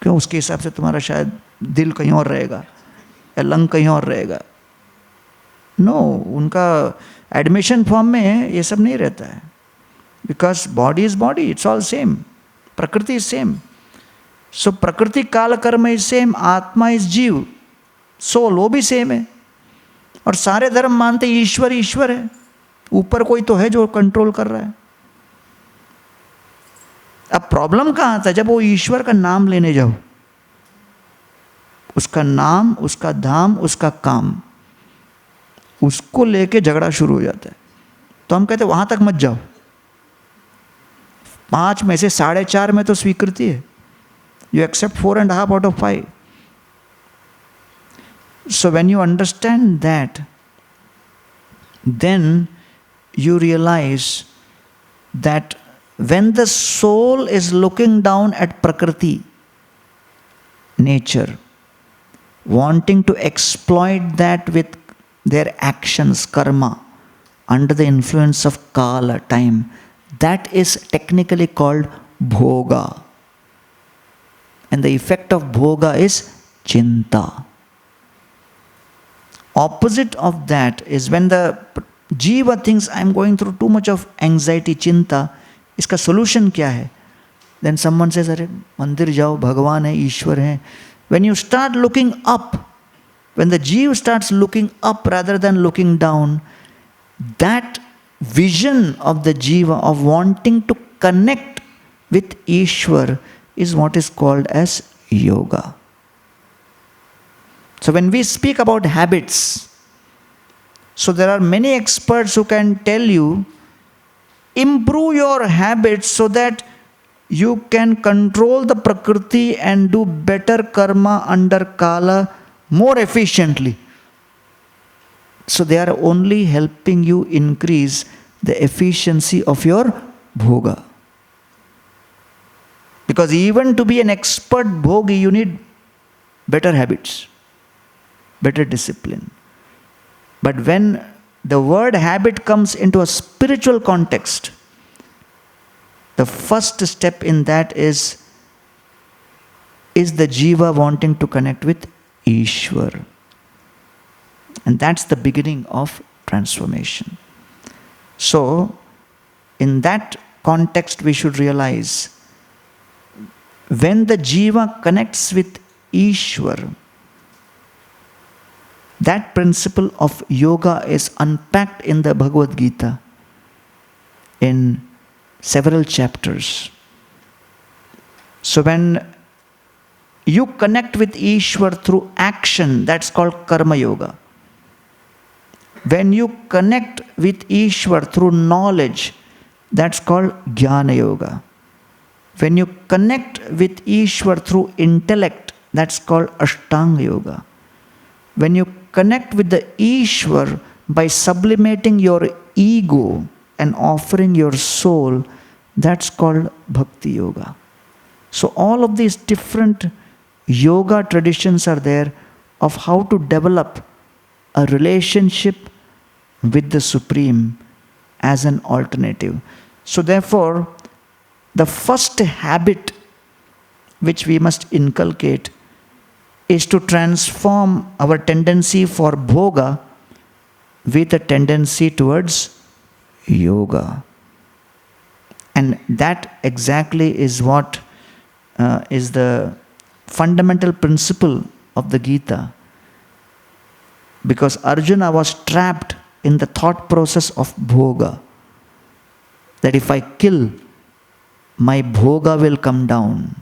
क्यों? उसके हिसाब से तुम्हारा शायद दिल कहीं और रहेगा या लंग कहीं और रहेगा. नो, उनका एडमिशन फॉर्म में ये सब नहीं रहता है. Because body is body, it's all same. प्रकृति इज सेम. सो प्रकृति काल कर्म इज सेम. आत्मा इज जीव, सोल वो भी सेम है. और सारे धर्म मानते ईश्वर ईश्वर है, ऊपर कोई तो है जो कंट्रोल कर रहा है. अब प्रॉब्लम कहाँ आता है? जब वो ईश्वर का नाम लेने जाओ, उसका नाम, उसका धाम, उसका काम, उसको लेके झगड़ा शुरू हो जाता है. तो हम कहते हैं वहां तक मत जाओ. 5 में से 4.5 में तो स्वीकृति है. You accept 4.5 out of 5. So when you understand that, then you realize that when the soul is looking down at Prakriti, nature, wanting to exploit that with their actions, karma, under the influence of Kala, time, that is technically called Bhoga. And the effect of Bhoga is Chinta. Opposite of that is when the Jiva thinks, I am going through too much of anxiety, Chinta, इसका solution क्या है? Then someone says, अरे मंदिर जाओ, भगवान है, ईश्वर है. When you start looking up, when the Jiva starts looking up rather than looking down, that vision of the Jiva of wanting to connect with Ishwar is what is called as yoga. So when we speak about habits, so there are many experts who can tell you, improve your habits so that you can control the Prakriti and do better karma under Kala more efficiently. So they are only helping you increase the efficiency of your bhoga. Because even to be an expert bhogi, you need better habits, better discipline. But when the word habit comes into a spiritual context, the first step in that is the jiva wanting to connect with Ishwar. And that's the beginning of transformation. So, in that context, we should realize when the jiva connects with Ishwar, that principle of yoga is unpacked in the Bhagavad Gita in several chapters. So when you connect with Ishwar through action, that's called karma yoga. When you connect with Ishwar through knowledge, that's called jnana yoga. When you connect with Ishwar through intellect, that's called ashtanga yoga. When you connect with the Ishwar by sublimating your ego and offering your soul, that's called bhakti yoga. So all of these different yoga traditions are there of how to develop a relationship with the Supreme as an alternative. So therefore, the first habit which we must inculcate is to transform our tendency for bhoga with a tendency towards yoga. And that exactly is what is the fundamental principle of the Gita. Because Arjuna was trapped in the thought process of bhoga. That if I kill, my bhoga will come down.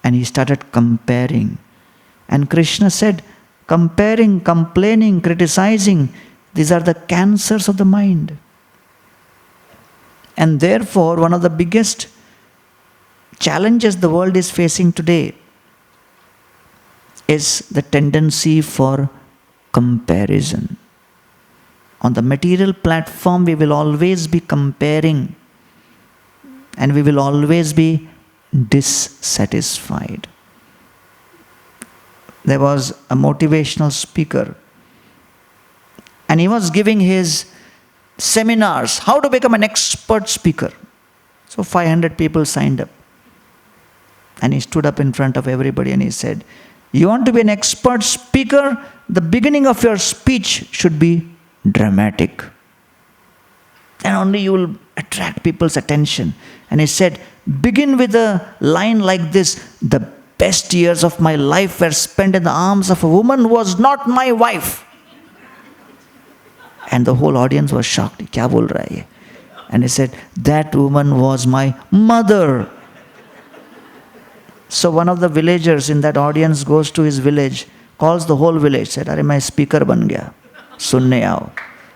And he started comparing. And Krishna said, comparing, complaining, criticizing, these are the cancers of the mind. And therefore, one of the biggest challenges the world is facing today is the tendency for comparison. On the material platform, we will always be comparing and we will always be dissatisfied. There was a motivational speaker and he was giving his seminars, how to become an expert speaker. So 500 people signed up. And he stood up in front of everybody and he said, you want to be an expert speaker? The beginning of your speech should be dramatic. And only you will attract people's attention. And he said, begin with a line like this, the best years of my life were spent in the arms of a woman who was not my wife. And the whole audience was shocked. Kya bol raha hai ye? And he said, that woman was my mother. So one of the villagers in that audience goes to his village, calls the whole village, said, "Arey my speaker ban gaya, sunne aao."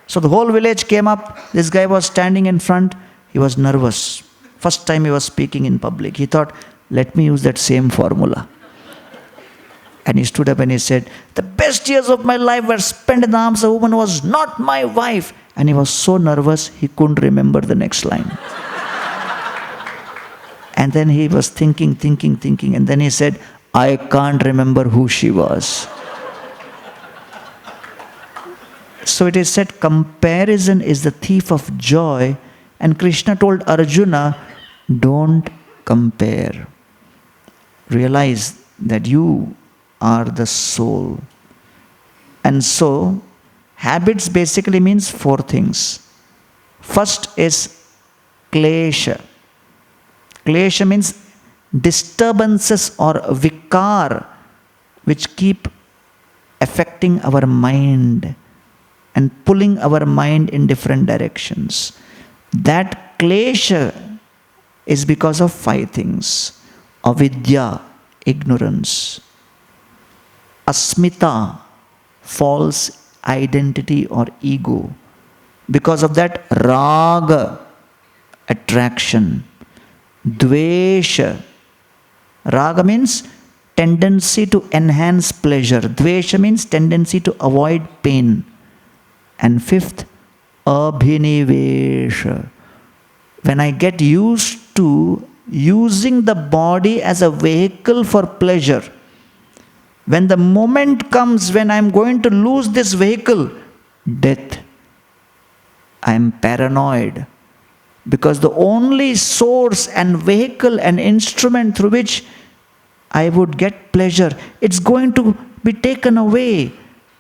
So the whole village came up. This guy was standing in front. He was nervous. First time he was speaking in public. He thought, let me use that same formula. And he stood up and he said, the best years of my life were spent in the arms of a woman who was not my wife. And he was so nervous, he couldn't remember the next line. And then he was thinking. And then he said, I can't remember who she was. So it is said, comparison is the thief of joy. And Krishna told Arjuna, don't compare. Realize that you are the soul. And so, habits basically means 4 things. First is klesha. Klesha means disturbances or vikar which keep affecting our mind and pulling our mind in different directions. That klesha is because of 5 things. Avidya, ignorance. asmita, false identity or ego. Because of that, raga, attraction. Dvesha. Raga means tendency to enhance pleasure. Dvesha means tendency to avoid pain. And fifth, abhinivesha. When I get used to using the body as a vehicle for pleasure, when the moment comes when I am going to lose this vehicle, death, I am paranoid. Because the only source and vehicle and instrument through which I would get pleasure, it's going to be taken away.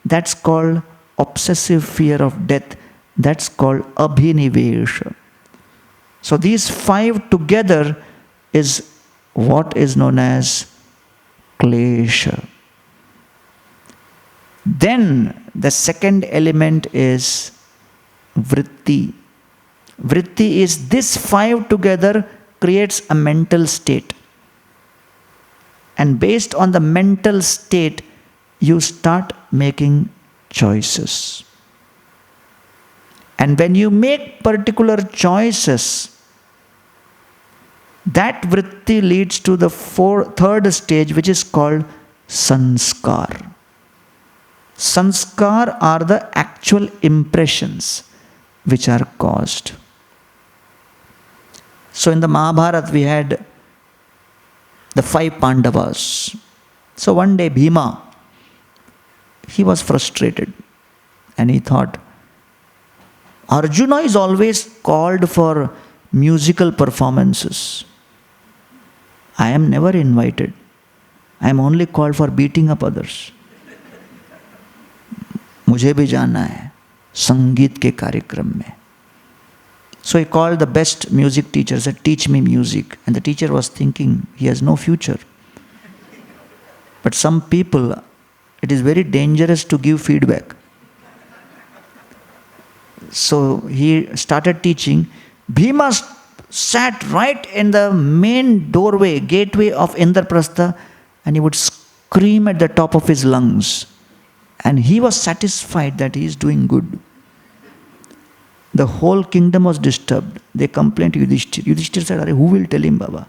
That's called obsessive fear of death. That's called abhinivesha. So these 5 together is what is known as klesha. Then the second element is vritti. Vritti is this 5 together creates a mental state. And based on the mental state, you start making choices. And when you make particular choices, that vritti leads to the third stage, which is called sanskar. Sanskar are the actual impressions which are caused. So in the Mahabharata we had the 5 Pandavas. So one day Bhima, he was frustrated and he thought, Arjuna is always called for musical performances. I am never invited. I am only called for beating up others. मुझे भी जाना है संगीत के कार्यक्रम में. So he called the best music teacher, said, teach me music. And the teacher was thinking, he has no future. But some people, it is very dangerous to give feedback. So he started teaching. Bhima sat right in the main doorway, gateway of Indraprastha, and he would scream at the top of his lungs. And he was satisfied that he is doing good. The whole kingdom was disturbed. They complained to Yudhishthir. Yudhishthir said, who will tell him, Baba?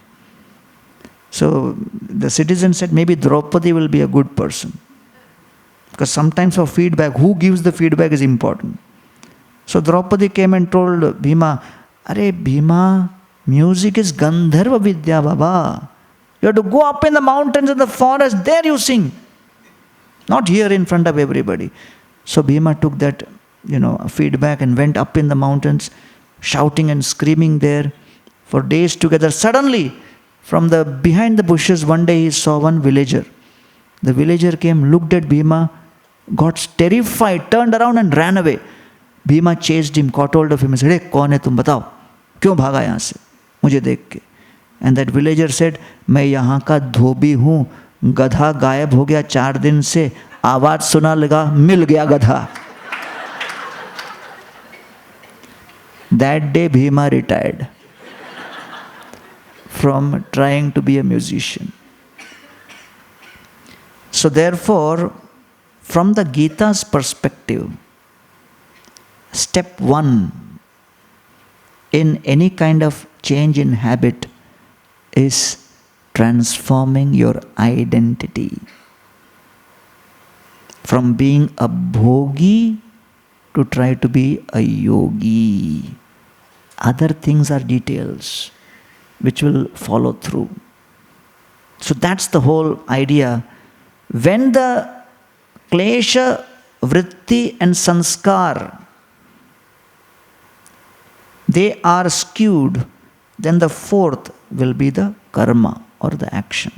So the citizen said, maybe Draupadi will be a good person. Because sometimes for feedback, who gives the feedback is important. So Draupadi came and told Bhima, Are Bhima, music is Gandharva Vidya, Baba. You have to go up in the mountains and the forest, there you sing. Not here in front of everybody. So Bhima took that, feedback and went up in the mountains, shouting and screaming there for days together. Suddenly, from behind the bushes, one day he saw one villager. The villager came, looked at Bhima, got terrified, turned around and ran away. Bhima chased him, caught hold of him and said, Hey, कौन है तुम बताओ? क्यों भागा यहाँ से? मुझे देख के. And that villager said, मैं यहाँ का धोबी हूँ, गधा गायब हो गया 4 दिन से, आवाज सुना लगा, मिल गया गधा. That day Bhima retired from trying to be a musician. So therefore, from the Gita's perspective, step 1 in any kind of change in habit is transforming your identity from being a bhogi to try to be a yogi. Other things are details which will follow through. So that's the whole idea. When the klesha, vritti and sanskar, they are skewed, then the fourth will be the karma or the action.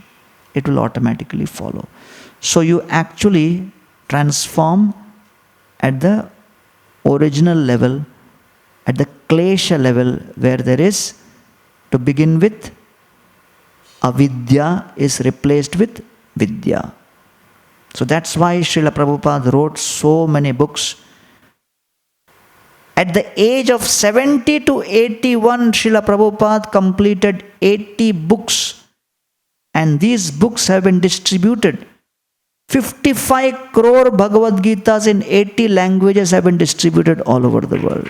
It will automatically follow. So you actually transform at the original level, at the klesha level, where there is, to begin with, avidya is replaced with vidya. So that's why Srila Prabhupada wrote so many books. At the age of 70 to 81, Srila Prabhupada completed 80 books. And these books have been distributed 55 crore Bhagavad Gitas in 80 languages have been distributed all over the world.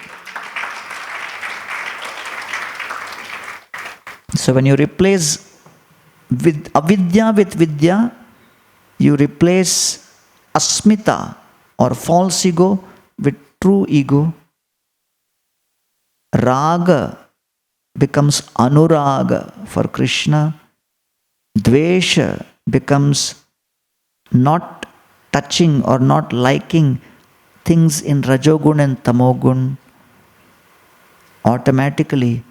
So when you replace with avidya with vidya, you replace asmita or false ego with true ego. Raga becomes anuraga for Krishna. Dvesha becomes not touching or not liking things in Rajogun and Tamogun. Automatically,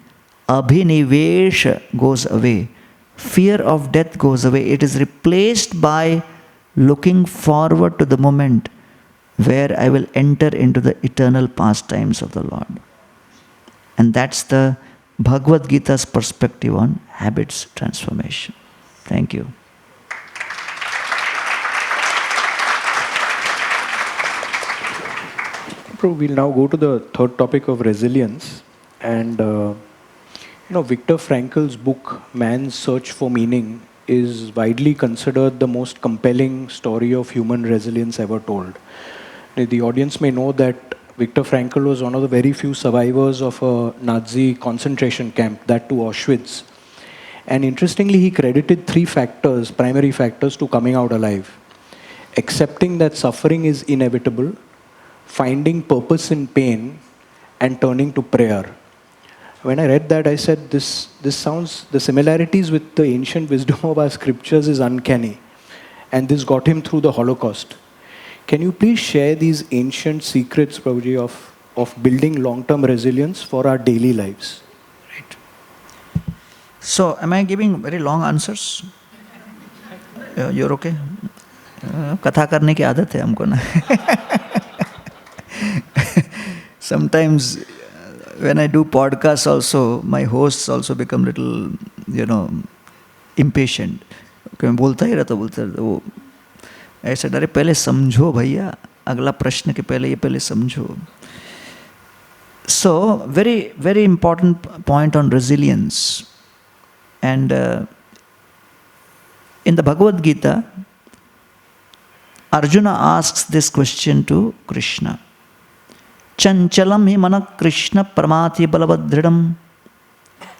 abhinivesha goes away. Fear of death goes away. It is replaced by looking forward to the moment where I will enter into the eternal pastimes of the Lord. And that's the Bhagavad Gita's perspective on habits transformation. Thank you. We'll now go to the third topic of resilience. And, Viktor Frankl's book, Man's Search for Meaning, is widely considered the most compelling story of human resilience ever told. The audience may know that Viktor Frankl was one of the very few survivors of a Nazi concentration camp, that to Auschwitz. And interestingly, he credited three primary factors to coming out alive: accepting that suffering is inevitable, finding purpose in pain, and turning to prayer. When I read that, I said, the similarities with the ancient wisdom of our scriptures is uncanny. And this got him through the Holocaust. Can you please share these ancient secrets, Prabhuji, of building long-term resilience for our daily lives? Right. So, am I giving very long answers? You're okay? कथा करने की आदत है हमको ना. Sometimes when I do podcasts also, my hosts also become little, impatient. मैं बोलता ही रहता वो ऐसे डरे, पहले समझो भैया, अगला प्रश्न के पहले ये पहले समझो. So, very, very important point on resilience. And in the Bhagavad Gita, Arjuna asks this question to Krishna. Chanchalam hi mana Krishna pramati balabadridam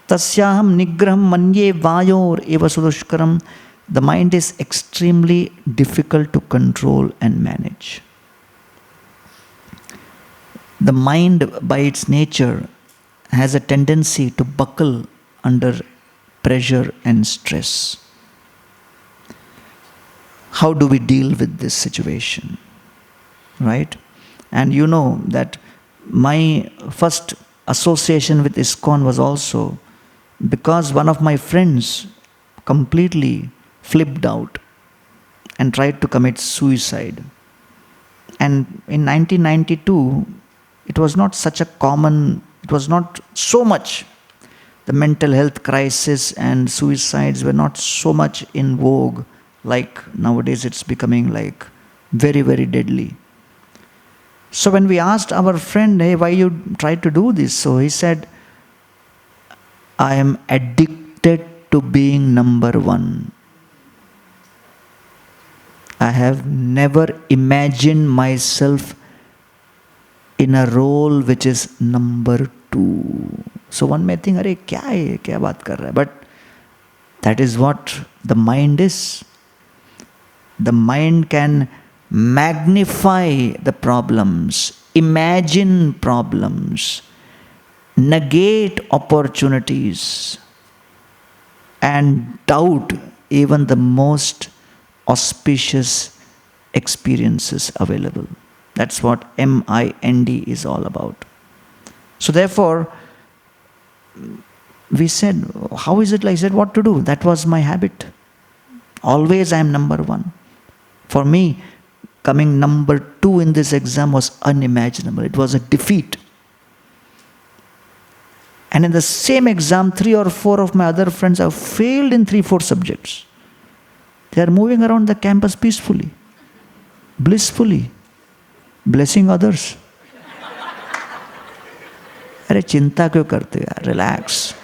tasyaham nigraham manye vayor eva sudushkaram. The mind is extremely difficult to control and manage. The mind, by its nature, has a tendency to buckle under pressure and stress. How do we deal with this situation? Right? And you know that my first association with ISKCON was also because one of my friends completely flipped out and tried to commit suicide. And in 1992, it was not so much, the mental health crisis and suicides were not so much in vogue like nowadays. It's becoming like very, very deadly. So when we asked our friend, hey, why you tried to do this? So he said, I am addicted to being number one. I have never imagined myself in a role which is number two. So one may think, अरे क्या है, क्या बात कर रहा है? But that is what the mind is. The mind can magnify the problems, imagine problems, negate opportunities, and doubt even the most auspicious experiences available. That's what MIND is all about. So therefore, we said, how is it like? I said, what to do? That was my habit. Always I am number one. For me, coming number two in this exam was unimaginable. It was a defeat. And in the same exam, 3 or 4 of my other friends have failed in 3-4 subjects. They are moving around the campus peacefully, blissfully, blessing others. अरे चिंता क्यों करते हो यार, relax.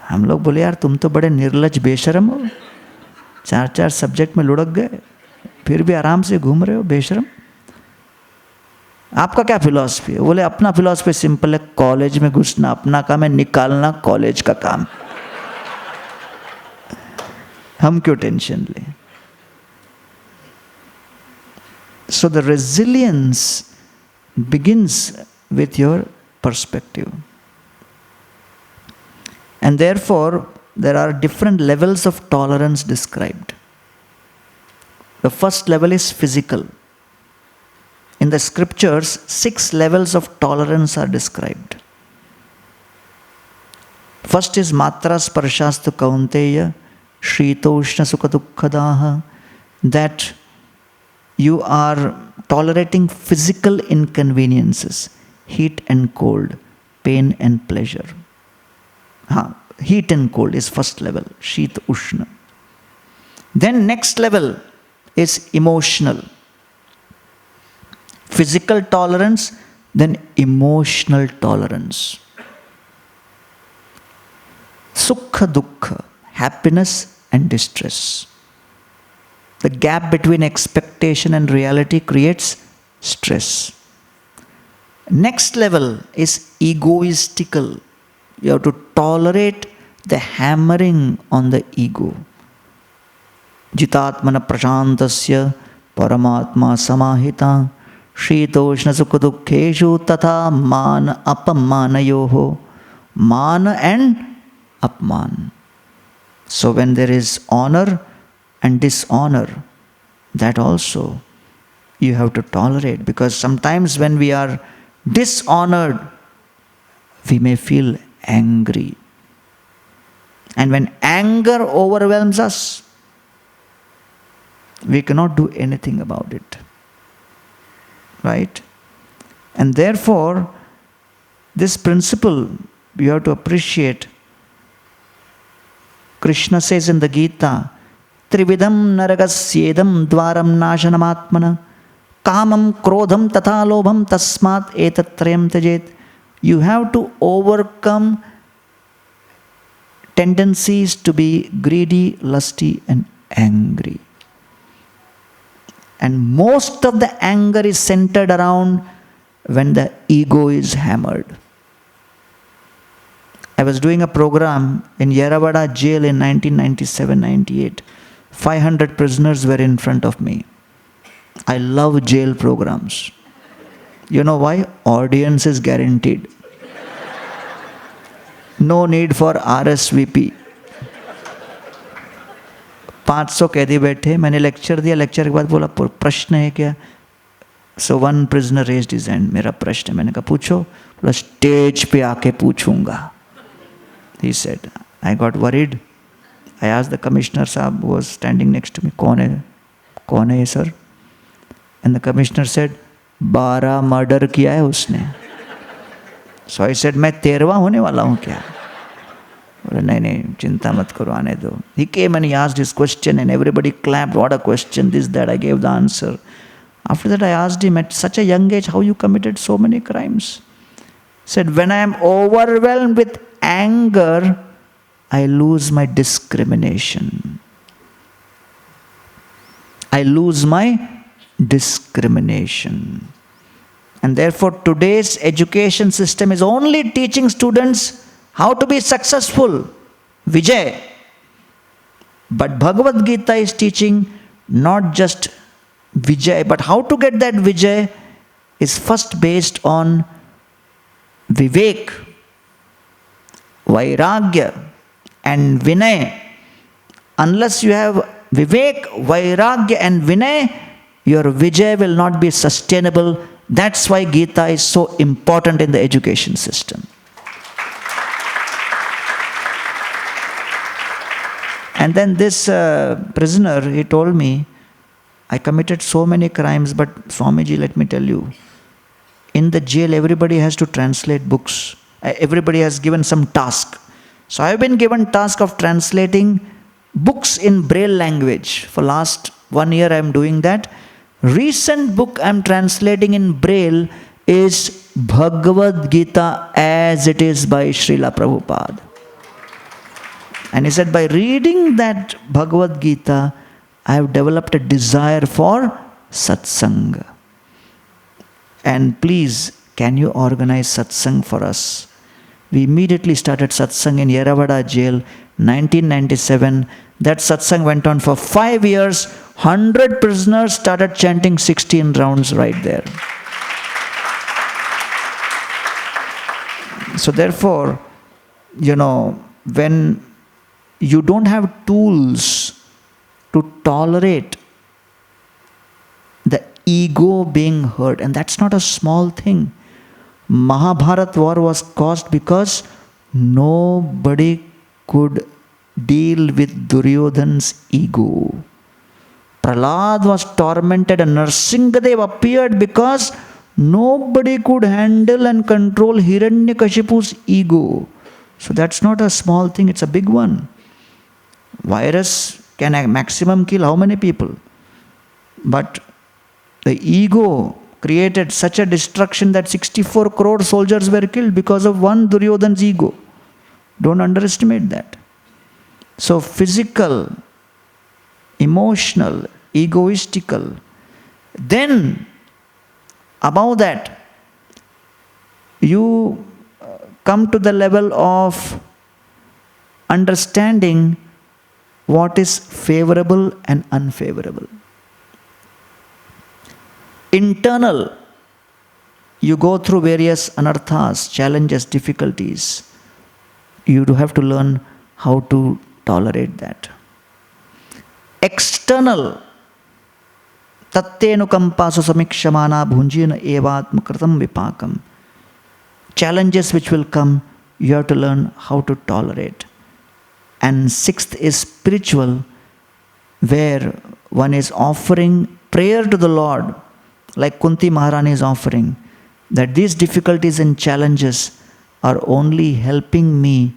हम लोग बोले यार तुम तो बड़े निर्लज बेशरम हो, 4-4 सब्जेक्ट में लुढ़क गए. फिर भी आराम से घूम रहे हो बेशरम। आपका क्या फिलॉसफी है? बोले अपना फिलॉसफी सिंपल है, कॉलेज में घुसना अपना काम है, निकालना कॉलेज का काम। हम क्यों टेंशन लें? So the resilience begins with your perspective. And therefore, there are different levels of tolerance described. The first level is physical. In the scriptures, 6 levels of tolerance are described. First is matra sparshastu kaunteya, shitoshna sukha dukkhadaha, that you are tolerating physical inconveniences, heat and cold, pain and pleasure. Heat and cold is first level, Shit Ushna. Then next level is emotional. Physical tolerance, then emotional tolerance. Sukha Dukkha, happiness and distress. The gap between expectation and reality creates stress. Next level is egoistical. You have to tolerate the hammering on the ego. Jitatmana prashantasya paramatma samahita shitoshna sukhadukkeshu tatha mana apamanayoho. Mana and apman. So when there is honor and dishonor, that also you have to tolerate, because sometimes when we are dishonored, we may feel angry. And when anger overwhelms us, we cannot do anything about it. Right? And therefore, this principle you have to appreciate. Krishna says in the Gita, Trividam naragasyedam dvaram nashanamatmana kamam krodham tatha lobham tasmat etatrayam tajet. You have to overcome tendencies to be greedy, lusty and angry. And most of the anger is centered around when the ego is hammered. I was doing a program in Yeravada jail in 1997-98. 500 prisoners were in front of me. I love jail programs. You know why? Audience is guaranteed. No need for RSVP. 500 कैदी बैठे, मैंने lecture दिया, lecture के बाद बोला प्रश्न है क्या? So one prisoner raised his hand, मेरा प्रश्न है, मैंने कहा पूछो, बोला स्टेज पे आके पूछूंगा. He said, I got worried. I asked the commissioner साहब who was standing next to me, कौन है ये sir? And the commissioner said, 12 murder किया है उसने. So I said, मैं 13वां होने वाला हूँ क्या? बोले नहीं चिंता मत करो, आने दो. He came and he asked his question and everybody clapped. What a question, this, that. I gave the answer. After that I asked him, at such a young age, how you committed so many crimes? He said, when I am overwhelmed with anger, I lose my discrimination. I lose my discrimination. And therefore today's education system is only teaching students how to be successful, Vijay. But Bhagavad Gita is teaching not just Vijay, but how to get that Vijay is first based on Vivek, Vairagya and Vinay. Unless you have Vivek, Vairagya and Vinay, your Vijay will not be sustainable. That's why Gita is so important in the education system. And then this prisoner, he told me, I committed so many crimes, but Swamiji, let me tell you, in the jail everybody has to translate books. Everybody has given some task. So I have been given task of translating books in Braille language. For last 1 year I am doing that. Recent book I am translating in Braille is Bhagavad Gita as it is by Srila Prabhupada. And he said, by reading that Bhagavad Gita, I have developed a desire for satsang. And please, can you organize satsang for us? We immediately started satsang in Yeravada jail, 1997. That satsang went on for 5 years. 100 prisoners started chanting 16 rounds right there. So therefore, when you don't have tools to tolerate the ego being hurt, and that's not a small thing. Mahabharat war was caused because nobody could deal with Duryodhan's ego. Prahlad was tormented and Narsingadev appeared because nobody could handle and control Hiranyakashipu's ego. So that's not a small thing, it's a big one. Virus can maximum kill how many people? But the ego created such a destruction that 64 crore soldiers were killed because of one Duryodhan's ego. Don't underestimate that. So physical, emotional, egoistical. Then, above that, you come to the level of understanding what is favorable and unfavorable. Internal, you go through various anarthas, challenges, difficulties. You have to learn how to tolerate that. External, tattenukampasu samikshamana bhunjina evatma kritam vipakam. Challenges which will come, you have to learn how to tolerate. And sixth is spiritual, where one is offering prayer to the Lord, like Kunti Maharani is offering, that these difficulties and challenges are only helping me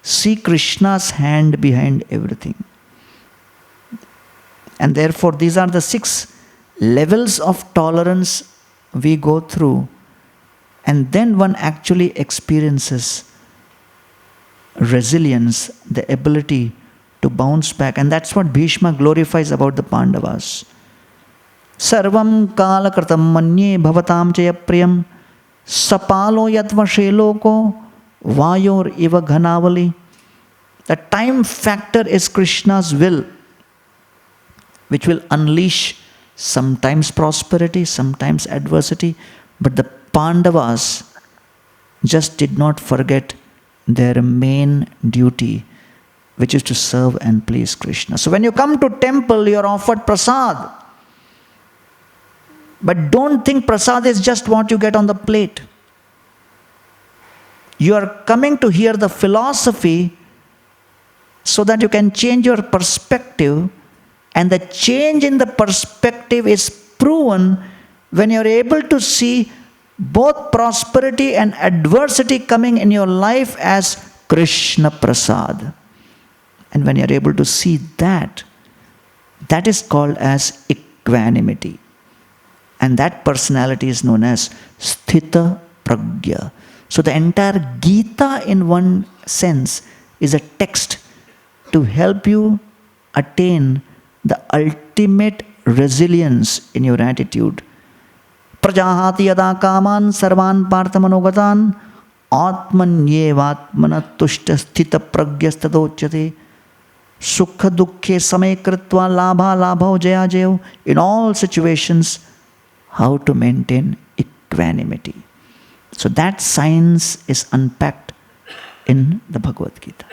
see Krishna's hand behind everything. And therefore, these are the 6 levels of tolerance we go through, and then one actually experiences resilience, the ability to bounce back. And that's what Bhishma glorifies about the Pandavas. Sarvam kala kritam manye bhavatam chaya priyam sapalo yatva sheloko vayor iva ghanavali. The time factor is Krishna's will, which will unleash sometimes prosperity, sometimes adversity. But the Pandavas just did not forget their main duty, which is to serve and please Krishna. So when you come to temple, you are offered prasad. But don't think prasad is just what you get on the plate. You are coming to hear the philosophy so that you can change your perspective, and the change in the perspective is proven when you are able to see both prosperity and adversity coming in your life as Krishna Prasad. And when you are able to see that, that is called as equanimity. And that personality is known as Sthita Pragya. So the entire Gita in one sense is a text to help you attain the ultimate resilience in your attitude. Prajahati yada kaman sarvan parthamanogatan atmanyevatmana tushta sthita pragyastadochyate sukha dukkhe samay kritva labha labho jaya jayo. In all situations, how to maintain equanimity. So that science is unpacked in the Bhagavad Gita.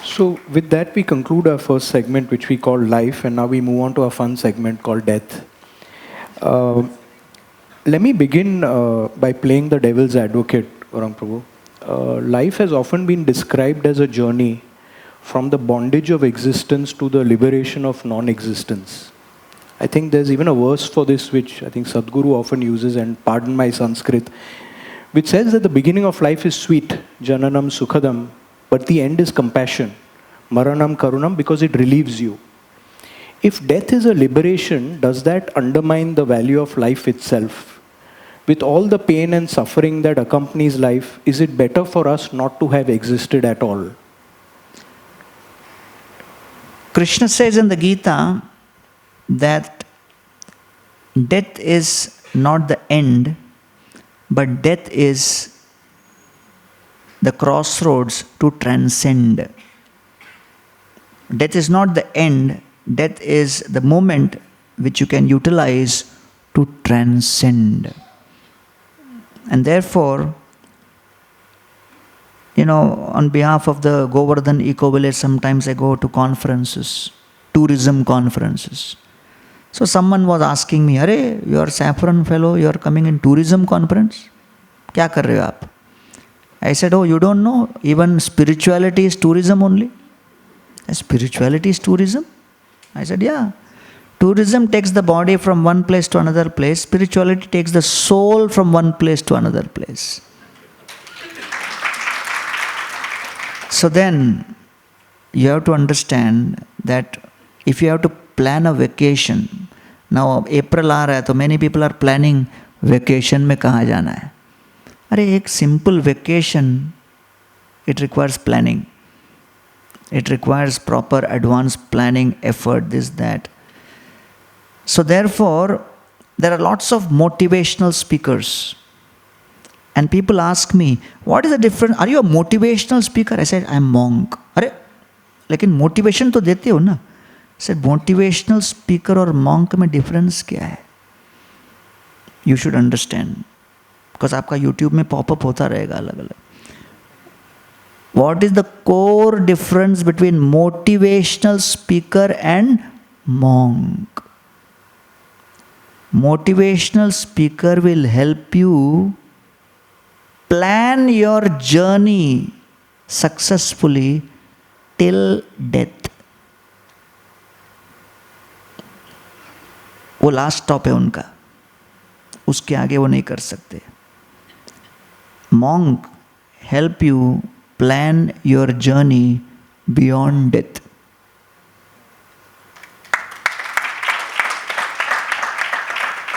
So with that, we conclude our first segment, which we call life, and now we move on to a fun segment called death. Let me begin by playing the devil's advocate, Gauranga Prabhu. Life has often been described as a journey from the bondage of existence to the liberation of non-existence. I think there's even a verse for this which I think Sadhguru often uses, and pardon my Sanskrit, which says that the beginning of life is sweet, jananam sukhadam, but the end is compassion, maranam karunam, because it relieves you. If death is a liberation, does that undermine the value of life itself? with all the pain and suffering that accompanies life, is it better for us not to have existed at all? Krishna says in the Gita that death is not the end, but death is the crossroads to transcend. Death is not the end, death is the moment which you can utilize to transcend. And therefore, on behalf of the Govardhan Eco Village, sometimes I go to conferences, tourism conferences. So someone was asking me, "Arey, you are Saffron fellow, you are coming in tourism conference? Kya kar rahe ho aap?" I said, "Oh, you don't know, even spirituality is tourism only." Spirituality is tourism? I said, yeah. Tourism takes the body from one place to another place. Spirituality takes the soul from one place to another place. So then, you have to understand that if you have to plan a vacation, now April आ रहा है तो many people are planning vacation में कहाँ जाना है. अरे एक simple vacation, it requires planning. It requires proper advanced planning, effort, this, that. So therefore, there are lots of motivational speakers. And people ask me, what is the difference? Are you a motivational speaker? I said, I'm monk. अरे लेकिन motivation तो देते हो ना. I said, motivational speaker और monk में difference क्या है? You should understand. Because आपका YouTube में pop-up होता रहेगा अलग-अलग. What is the core difference between motivational speaker and monk? Motivational speaker will help you plan your journey successfully till death. वो लास्ट स्टॉप है उनका, उसके आगे वो नहीं कर सकते. Monk help you plan your journey beyond death.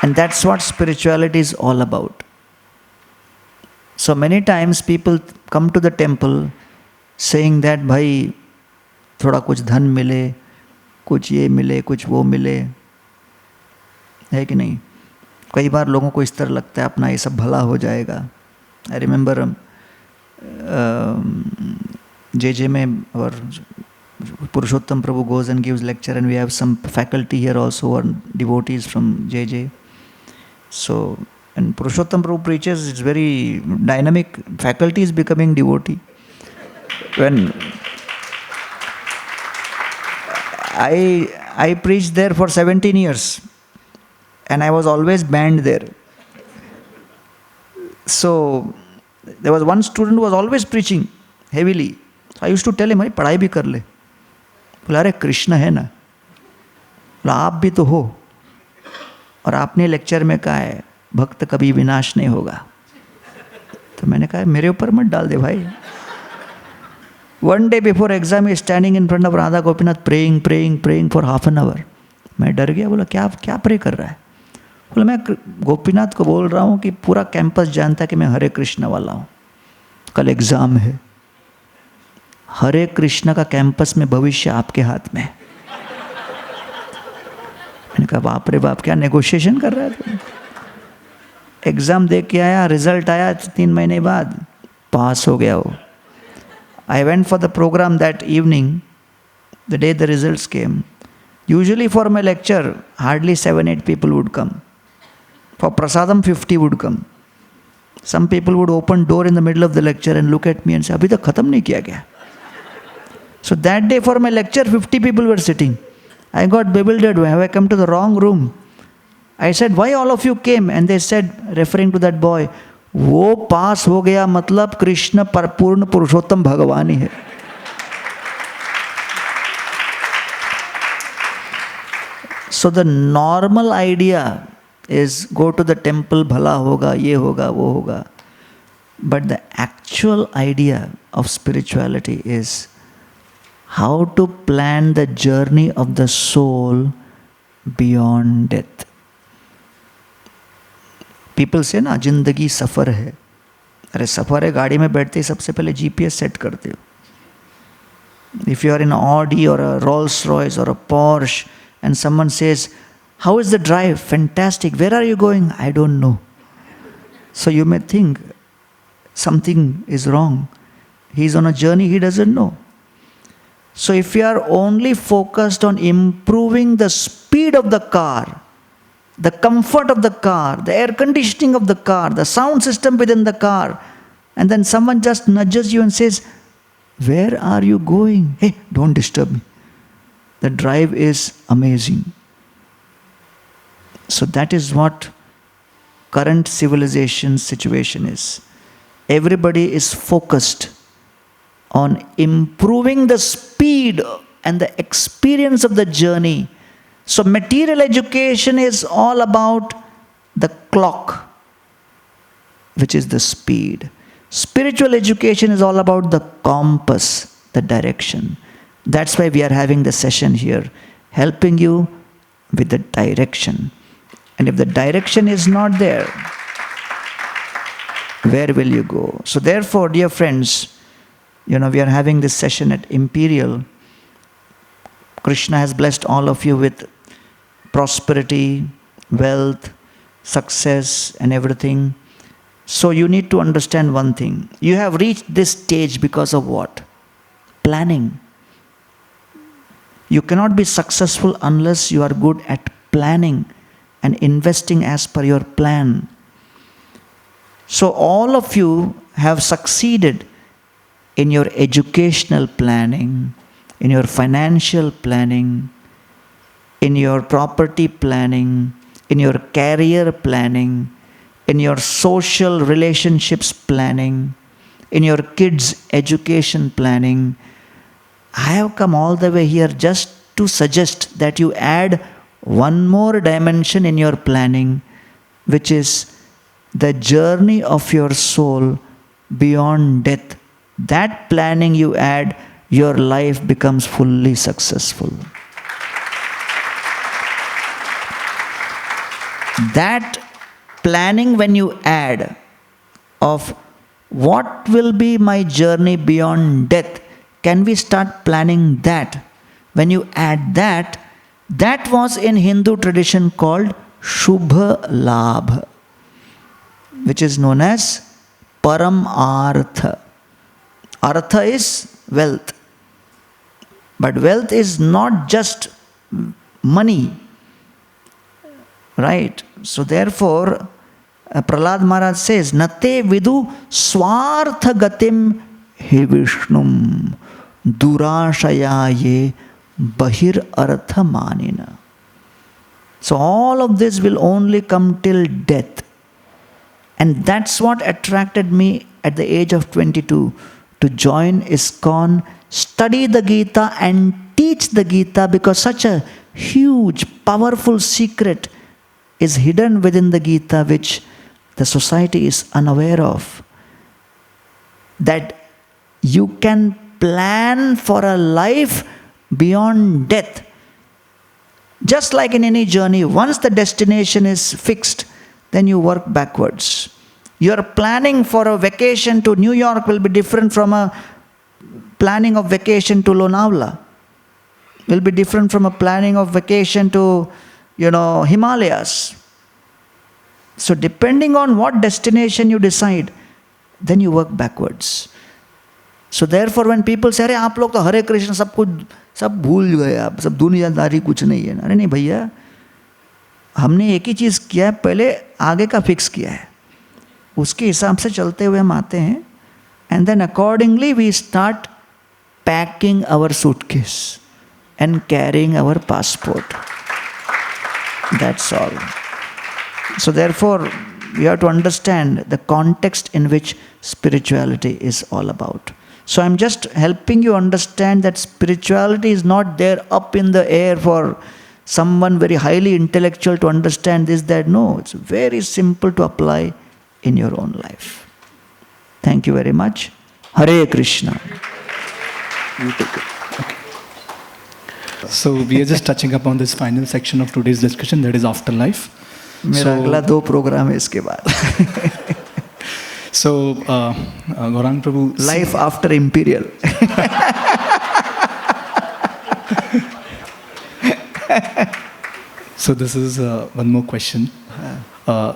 And that's what spirituality is all about. So many times people come to the temple saying that भाई थोड़ा कुछ धन मिले, कुछ ये मिले, कुछ वो मिले, है कि नहीं? कई बार लोगों को इस तरह लगता है अपना ये सब भला हो जाएगा. I remember JJ में और Purushottam Prabhu goes and gives lecture, and we have some faculty here also who are devotees from JJ. So, and Purushottam Prabhu preaches, it's very dynamic. Faculty is becoming devotee. When I preached there for 17 years, and I was always banned there. So, there was one student who was always preaching heavily. So I used to tell him, "अरे पढ़ाई भी कर ले." बोला, "अरे कृष्ण है ना." बोला, "आप भी तो हो, और आपने लेक्चर में कहा है भक्त कभी विनाश नहीं होगा." तो मैंने कहा, मेरे ऊपर मत डाल दे भाई. One day before exam, he is standing in front of Radha Gopinath praying for half an hour. मैं डर गया. बोला, क्या प्रे कर रहा है? बोला, मैं गोपीनाथ को बोल रहा हूँ कि पूरा कैंपस जानता है कि मैं हरे कृष्ण वाला हूँ, कल एग्जाम है. हरे कृष्ण का कैंपस में भविष्य आपके हाथ में है. मैंने कहा, बाप रे बाप, क्या नेगोशिएशन कर रहा है तुम? एग्जाम दे के आया, रिजल्ट आया 3 महीने बाद, पास हो गया वो. I went for the programme that evening, the day the results came. Usually for my lecture, hardly 7-8 people would come. For prasadam, 50 would come. Some people would open door in the middle of the lecture and look at me and say, "Abhi tak khatam nahi kiya kya?" So that day for my lecture, 50 people were sitting. I got bewildered. Have I come to the wrong room? I said, "Why all of you came?" And they said, referring to that boy, "वो पास हो गया मतलब कृष्ण पूर्ण पुरुषोत्तम भगवान ही है." So the normal idea is go to the temple, bhala hoga, ye hoga, wo hoga. But the actual idea of spirituality is how to plan the journey of the soul beyond death. People say ना जिंदगी सफ़र है. अरे सफ़र है, गाड़ी में बैठते ही सबसे पहले GPS सेट करते हो. If you are in an Audi or a Rolls Royce or a Porsche and someone says, how is the drive? Fantastic. Where are you going? I don't know. So you may think something is wrong. He's on a journey he doesn't know. So if you are only focused on improving the speed of the car, the comfort of the car, the air conditioning of the car, the sound system within the car, and then someone just nudges you and says, where are you going? Hey, don't disturb me. The drive is amazing. So that is what current civilization situation is. Everybody is focused on improving the speed and the experience of the journey. So material education is all about the clock, which is the speed. Spiritual education is all about the compass, the direction. That's why we are having the session here, helping you with the direction. And if the direction is not there, where will you go? So therefore, dear friends, we are having this session at Imperial. Krishna has blessed all of you with prosperity, wealth, success, and everything. So you need to understand one thing. You have reached this stage because of what? Planning. You cannot be successful unless you are good at planning and investing as per your plan. So all of you have succeeded in your educational planning, in your financial planning, in your property planning, in your career planning, in your social relationships planning, in your kids' education planning. I have come all the way here just to suggest that you add one more dimension in your planning, which is the journey of your soul beyond death. That planning you add, your life becomes fully successful. That planning when you add of what will be my journey beyond death, can we start planning that? When you add that, that was in Hindu tradition called Shubha Labh, which is known as Param Artha. Artha is wealth. But wealth is not just money. Right? So therefore, Prahlad Maharaj says, Nate vidu swartha gatim he Vishnum durashayaye bahir artha manina. So all of this will only come till death. And that's what attracted me at the age of 22 to join ISKCON, study the Gita and teach the Gita, because such a huge, powerful secret is hidden within the Gita which the society is unaware of. That you can plan for a life beyond death. Just like in any journey, once the destination is fixed, then you work backwards. Your planning for a vacation to New York will be different from a planning of vacation to Lonavala. Will be different from a planning of vacation to, Himalayas. So depending on what destination you decide, then you work backwards. So therefore when people say, अरे आप लोग तो हरे कृष्ण सब भूल गए, आप सब दुनियादारी कुछ नहीं है. अरे नहीं भैया, हमने एक ही चीज़ किया है, पहले आगे का फिक्स किया है, उसके हिसाब से चलते हुए हम आते हैं. And then accordingly we start packing our suitcase and carrying our passport. That's all. So therefore, we have to understand the context in which spirituality is all about. So I'm just helping you understand that spirituality is not there up in the air for someone very highly intellectual to understand this, that. No, it's very simple to apply in your own life. Thank you very much. Hare Krishna. So we are just touching upon this final section of today's discussion, that is afterlife. मेरा अगला 2 programme है इसके बाद. So, Gauranga Prabhu, Life after Imperial. So this is one more question.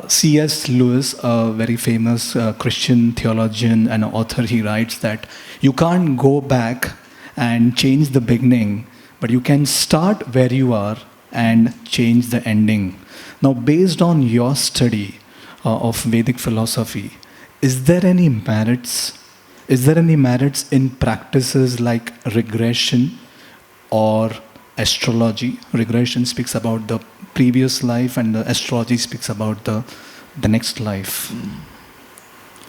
C.S. Lewis, a very famous Christian theologian and author, he writes that you can't go back and change the beginning, but you can start where you are and change the ending. Now, based on your study of Vedic philosophy, is there any merits? Is there any merits in practices like regression or astrology? Regression speaks about the previous life, and the astrology speaks about the next life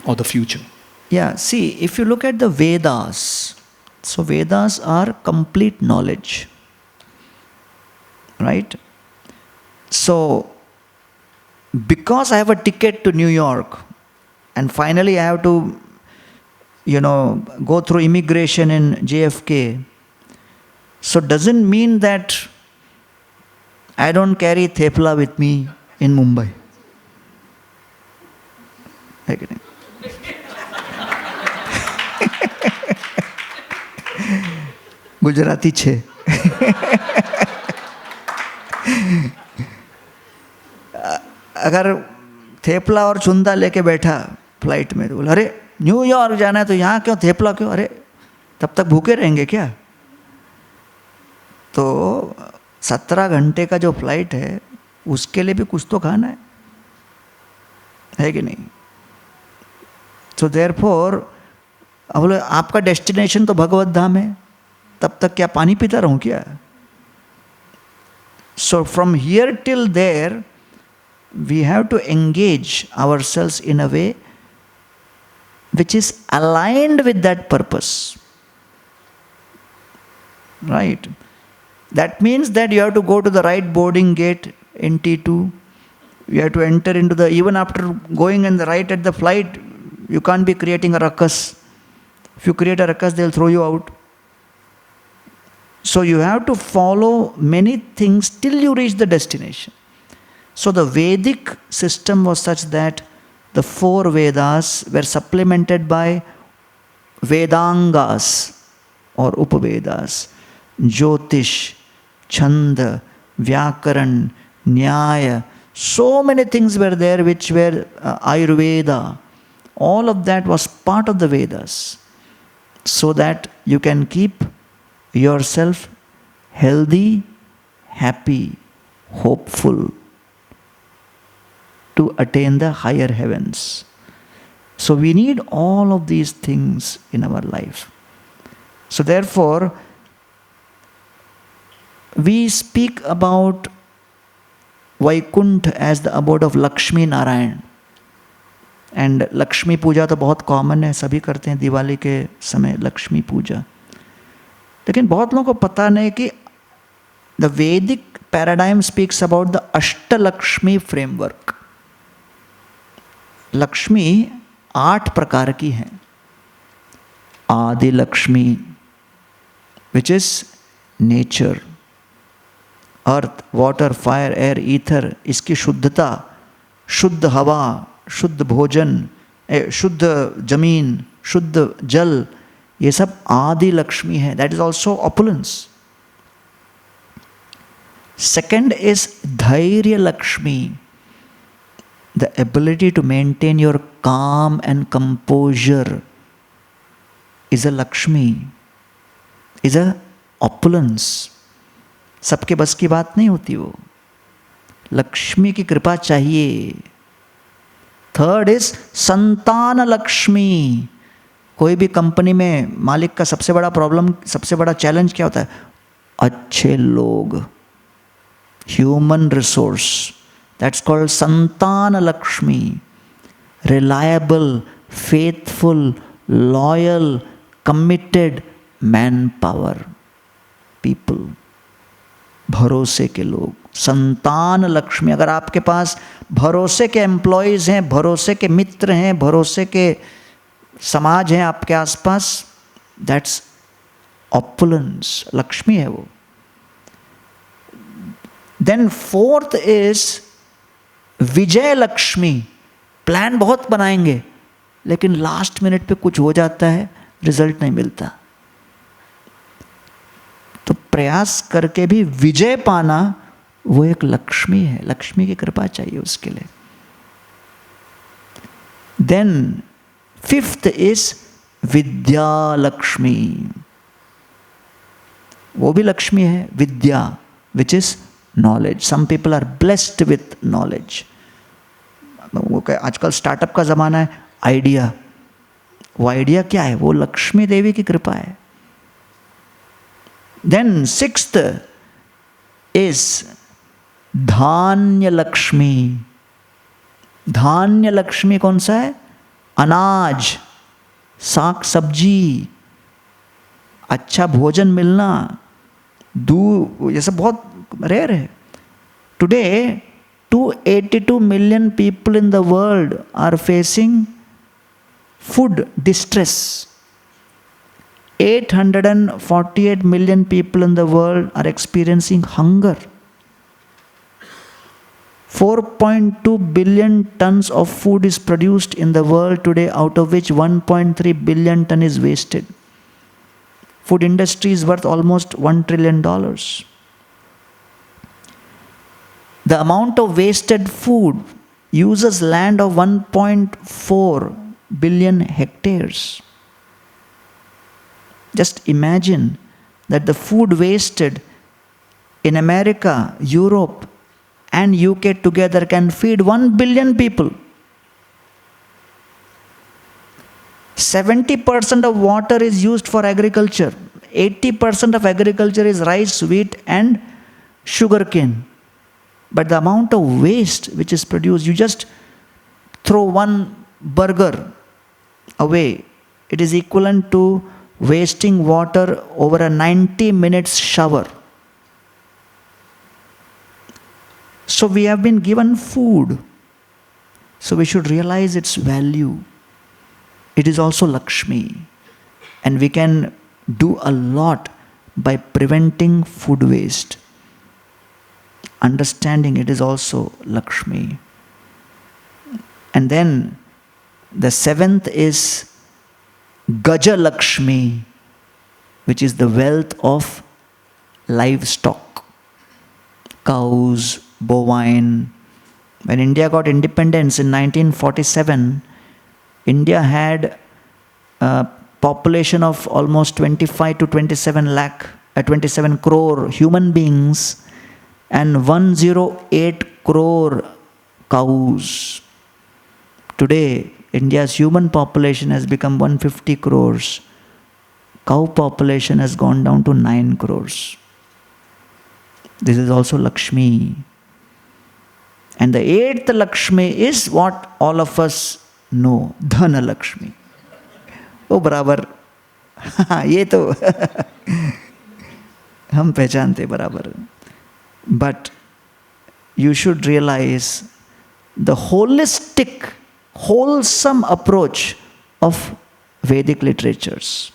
or the future. Yeah, see, if you look at the Vedas, so Vedas are complete knowledge, right? So, because I have a ticket to New York, and finally I have to, go through immigration in JFK, so doesn't mean that I don't carry thepla with me in Mumbai. Gujarati छे. अगर थेपला और चुंदा लेके बैठा flight में तो बोला, अरे New York जाना है तो यहाँ क्यों, थेपला क्यों, अरे तब तक भूखे रहेंगे क्या? तो 17 घंटे का जो फ्लाइट है उसके लिए भी कुछ तो खाना है कि नहीं? सो देयरफॉर अब बोले आपका डेस्टिनेशन तो भगवत धाम है, तब तक क्या पानी पीता रहूं क्या? So from here till there we have to engage ourselves in a way which is aligned with that purpose. Right? That means that you have to go to the right boarding gate in T2. You have to enter into the, even after going in the right at the flight, you can't be creating a ruckus. If you create a ruckus, they'll throw you out. So you have to follow many things till you reach the destination. So the Vedic system was such that the 4 Vedas were supplemented by Vedangas or Upavedas, Jyotish, Chanda, Vyakaran, Nyaya. So many things were there which were Ayurveda. All of that was part of the Vedas, so that you can keep yourself healthy, happy, hopeful, to attain the higher heavens. So we need all of these things in our life. So therefore, we speak about Vaikuntha as the abode of Lakshmi Narayan. And Lakshmi Puja तो बहुत common है, सभी करते हैं दिवाली के समय लक्ष्मी पूजा. लेकिन बहुत लोगों को पता नहीं कि the Vedic paradigm speaks about the Ashtalakshmi framework. Lakshmi 8 प्रकार की हैं. आदि Lakshmi, which is nature, earth, water, fire, air, ether, इसकी शुद्धता, शुद्ध हवा, शुद्ध भोजन, शुद्ध जमीन, शुद्ध जल, ये सब आदि लक्ष्मी है. That is also opulence. Second is dhairya lakshmi, the ability to maintain your calm and composure is a Lakshmi, is a opulence. सबके बस की बात नहीं होती वो. लक्ष्मी की कृपा चाहिए. थर्ड इज संतान लक्ष्मी. कोई भी कंपनी में मालिक का सबसे बड़ा प्रॉब्लम, सबसे बड़ा चैलेंज क्या होता है? अच्छे लोग, human resource. That's called Santana Lakshmi. Reliable, faithful, loyal, committed manpower. People. भरोसे के लोग. संतान लक्ष्मी. अगर आपके पास भरोसे के एम्प्लॉयज हैं, भरोसे के मित्र हैं, भरोसे के समाज हैं आपके आसपास, that's opulence. लक्ष्मी है वो. Then fourth is Vijay Lakshmi, plan बहुत बनाएंगे लेकिन लास्ट मिनट पे कुछ हो जाता है, रिजल्ट नहीं मिलता। तो प्रयास करके भी विजय पाना वो एक लक्ष्मी है, लक्ष्मी की कृपा चाहिए उसके लिए। Then fifth is Vidya Lakshmi, वो भी लक्ष्मी है, Vidya which is knowledge. Some people are blessed with knowledge. वो आजकल स्टार्टअप का जमाना है, आइडिया, वो आइडिया क्या है? वो लक्ष्मी देवी की कृपा है। देन सिक्स्थ इज धान्य लक्ष्मी। धान्य लक्ष्मी कौन सा है? अनाज, साग सब्जी, अच्छा भोजन मिलना, दूध, ये सब बहुत रेयर है। Today 282 million people in the world are facing food distress. 848 million people in the world are experiencing hunger. 4.2 billion tons of food is produced in the world today, out of which 1.3 billion ton is wasted. Food industry is worth almost $1 trillion. The amount of wasted food uses land of 1.4 billion hectares. Just imagine that the food wasted in America, Europe, and UK together can feed 1 billion people. 70% of water is used for agriculture. 80% of agriculture is rice, wheat, and sugarcane. But the amount of waste which is produced, you just throw one burger away, it is equivalent to wasting water over a 90 minutes shower. So we have been given food, so we should realize its value. It is also Lakshmi, and we can do a lot by preventing food waste. Understanding it is also Lakshmi. And then the seventh is Gaja Lakshmi, which is the wealth of livestock, cows, bovine. When India got independence in 1947, India had a population of almost 25 to 27 crore human beings and 108 crore cows. Today, India's human population has become 150 crores. Cow population has gone down to 9 crores. This is also Lakshmi. And the eighth Lakshmi is what all of us know, Dhana Lakshmi. Oh, बराबर, ये तो हम पहचानते बराबर. But you should realize the holistic, wholesome approach of Vedic literatures.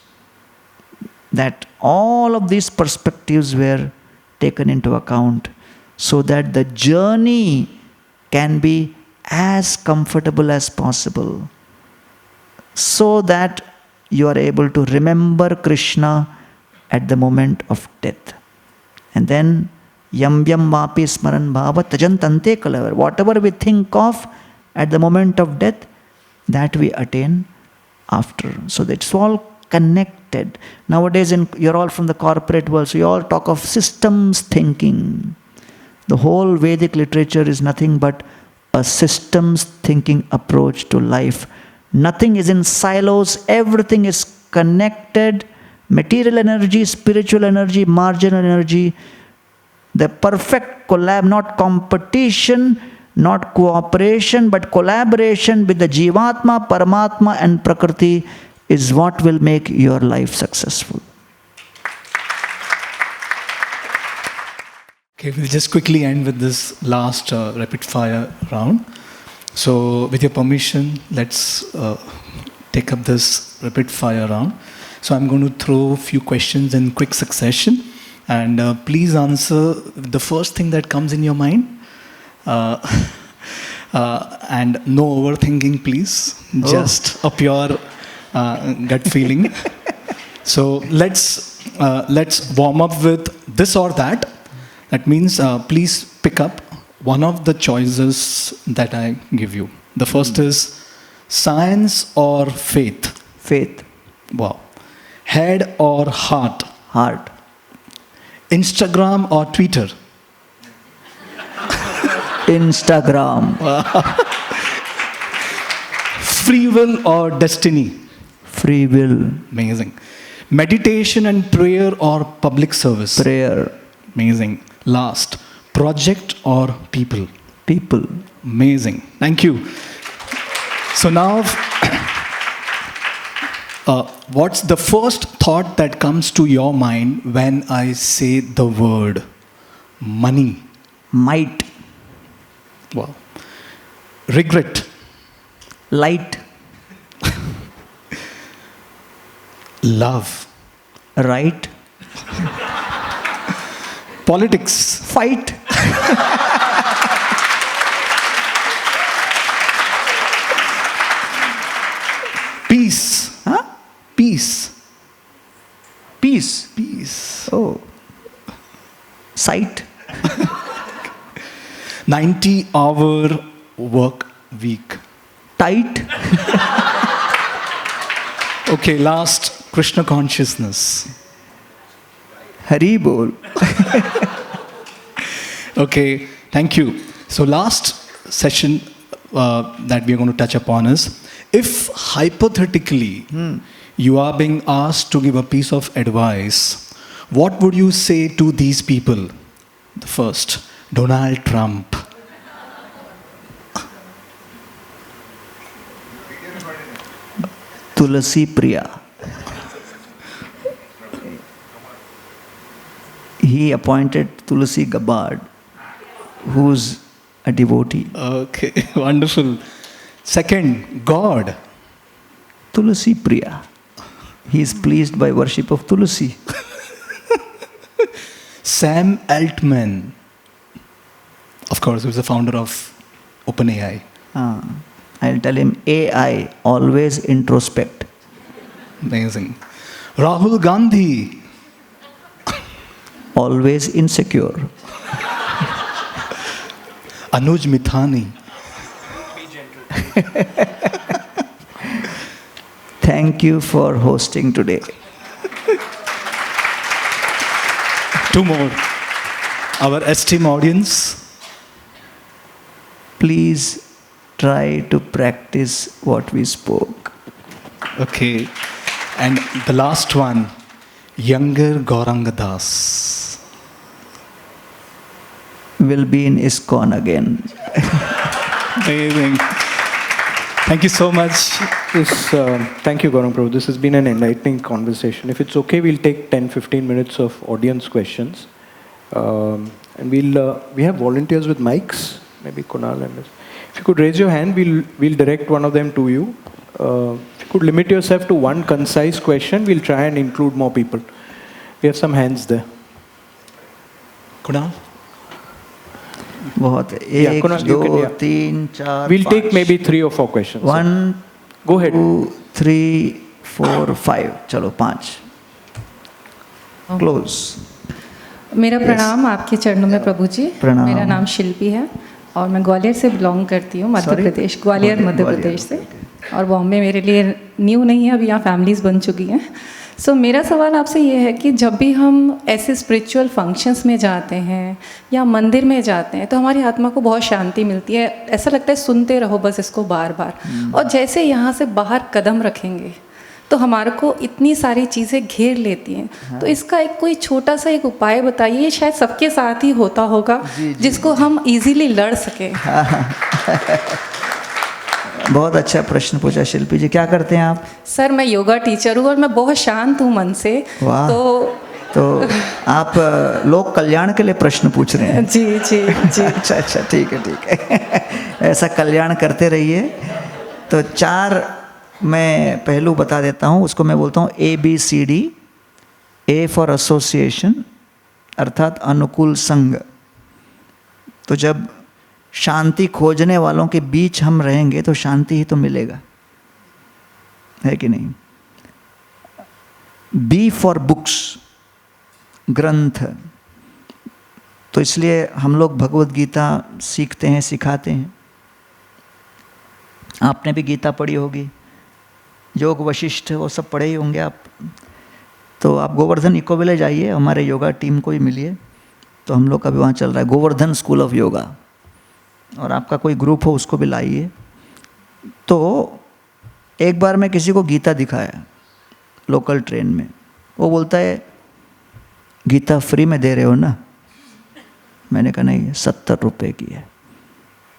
That all of these perspectives were taken into account so that the journey can be as comfortable as possible, so that you are able to remember Krishna at the moment of death. And then yam yam vapi smaran bhava tajantante kalavar. Whatever we think of at the moment of death, that we attain after. So that's all connected. Nowadays, you're all from the corporate world, so you all talk of systems thinking. The whole Vedic literature is nothing but a systems thinking approach to life. Nothing is in silos, everything is connected. Material energy, spiritual energy, marginal energy. The perfect collab, not competition, not cooperation, but collaboration with the Jivatma, Paramatma and Prakriti is what will make your life successful. Okay, we'll just quickly end with this last rapid fire round. So with your permission, let's take up this rapid fire round. So I'm going to throw a few questions in quick succession, and please answer the first thing that comes in your mind. And no overthinking, please. Just a pure gut feeling. So let's warm up with this or that. That means please pick up one of the choices that I give you. The first is science or faith. Faith. Wow. Head or heart. Heart. Instagram or Twitter. Instagram. Free will or destiny. Free will. Amazing. Meditation and prayer or public service. Prayer. Amazing. Last, project or people. People. Amazing. Thank you. So now, what's the first thought that comes to your mind when I say the word money? Might. Wow. Regret. Light. Love. Right. Politics. Fight. Peace. Huh? Peace. Peace. Peace. Oh. Sight. 90-hour work week. Tight. Okay, last, Krishna consciousness. Hari bol. Okay, thank you. So last session that we are going to touch upon is, if hypothetically you are being asked to give a piece of advice, what would you say to these people? The first, Donald Trump. Tulasi Priya. He appointed Tulasi Gabbard, who's a devotee. Okay, wonderful. Second, God. Tulasi Priya. He is pleased by worship of Tulasi. Sam Altman. Of course, who's the founder of OpenAI. I'll tell him, AI, always introspect. Amazing. Rahul Gandhi. Always insecure. Anuj Mithani. Thank you for hosting today. Two more. Our esteemed audience. Please try to practice what we spoke. Okay. And the last one, younger Gauranga Das. Will be in ISKCON again. Amazing. Thank you so much. Thank you, Gauranga Prabhu. This has been an enlightening conversation. If it's okay, we'll take 10-15 minutes of audience questions. And we have volunteers with mics, maybe Kunal and this. If you could raise your hand, we'll direct one of them to you. If you could limit yourself to one concise question, we'll try and include more people. We have some hands there. Kunal? बहुत एक Kunal, दो तीन चार We'll take पाँच. maybe 3 or 4 questions. 1 Go ahead. 2 3 4 5 चलो 5. Close. मेरा प्रणाम आपके चरणों में प्रभु जी. प्रणाम. मेरा नाम शिल्पी है और मैं ग्वालियर से बिलोंग करती हूँ, मध्य प्रदेश. ग्वालियर मध्य प्रदेश से. और बॉम्बे मेरे लिए न्यू नहीं है, अभी यहाँ फैमिलीज़ बन चुकी हैं. सो मेरा सवाल आपसे ये है कि जब भी हम ऐसे स्पिरिचुअल फंक्शंस में जाते हैं या मंदिर में जाते हैं तो हमारी आत्मा को बहुत शांति मिलती है. ऐसा लगता है सुनते रहो बस इसको बार बार. और जैसे यहाँ से बाहर कदम रखेंगे तो हमारे को इतनी सारी चीज़ें घेर लेती हैं. तो इसका एक कोई छोटा सा एक उपाय बताइए, शायद सबके साथ ही होता होगा, जिसको हम इजीली लड़ सकें. बहुत अच्छा प्रश्न पूछा शिल्पी जी. क्या करते हैं आप? सर मैं योगा टीचर हूँ और मैं बहुत शांत हूँ मन से. वाह. तो आप लोक कल्याण के लिए प्रश्न पूछ रहे हैं? जी जी जी. अच्छा ठीक है. ऐसा कल्याण करते रहिए. तो 4 मैं पहलू बता देता हूँ. उसको मैं बोलता हूँ ABCD. A फॉर एसोसिएशन, अर्थात अनुकूल संग. तो जब शांति खोजने वालों के बीच हम रहेंगे तो शांति ही तो मिलेगा, है कि नहीं? बी फॉर बुक्स, ग्रंथ। तो इसलिए हम लोग भगवत गीता सीखते हैं, सिखाते हैं। आपने भी गीता पढ़ी होगी, योग वशिष्ठ वो सब पढ़े ही होंगे आप। तो आप गोवर्धन इको विलेज आइए, हमारे योगा टीम को ही मिलिए। तो हम लोग का भी वहाँ चल रहा है गोवर्धन स्कूल ऑफ योगा, और आपका कोई ग्रुप हो उसको भी लाइए। तो एक बार मैं किसी को गीता दिखाया लोकल ट्रेन में, वो बोलता है गीता फ्री में दे रहे हो ना? मैंने कहा नहीं, 70 रुपये की है।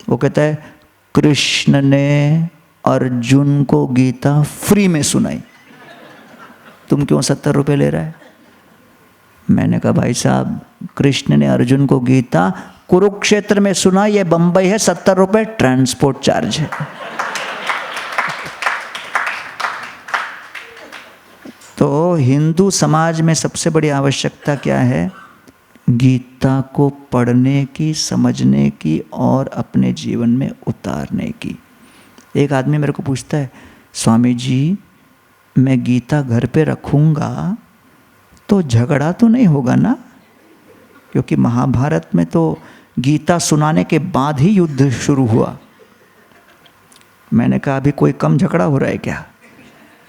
वो कहता है कृष्ण ने अर्जुन को गीता फ्री में सुनाई, तुम क्यों 70 रुपये ले रहा है? मैंने कहा भाई साहब, कृष्ण ने अर्जुन को गीता कुरुक्षेत्र में सुना, ये बंबई है, 70 रुपये ट्रांसपोर्ट चार्ज है। तो हिंदू समाज में सबसे बड़ी आवश्यकता क्या है? गीता को पढ़ने की, समझने की और अपने जीवन में उतारने की। एक आदमी मेरे को पूछता है, स्वामी जी मैं गीता घर पे रखूँगा तो झगड़ा तो नहीं होगा ना? क्योंकि महाभारत में तो गीता सुनाने के बाद ही युद्ध शुरू हुआ। मैंने कहा अभी कोई कम झगड़ा हो रहा है क्या?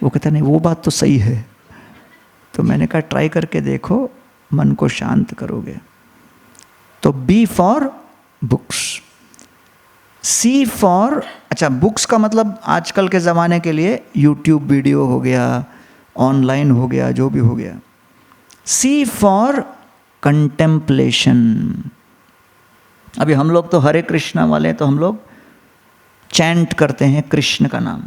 वो कहता नहीं, वो बात तो सही है। तो मैंने कहा ट्राई करके देखो, मन को शांत करोगे। तो B for books, C for, अच्छा बुक्स का मतलब आजकल के ज़माने के लिए यूट्यूब वीडियो हो गया, ऑनलाइन हो गया, जो भी हो गया। सी फॉर कंटेम्पलेशन। अभी हम लोग तो हरे कृष्णा वाले, तो हम लोग चैंट करते हैं कृष्ण का नाम।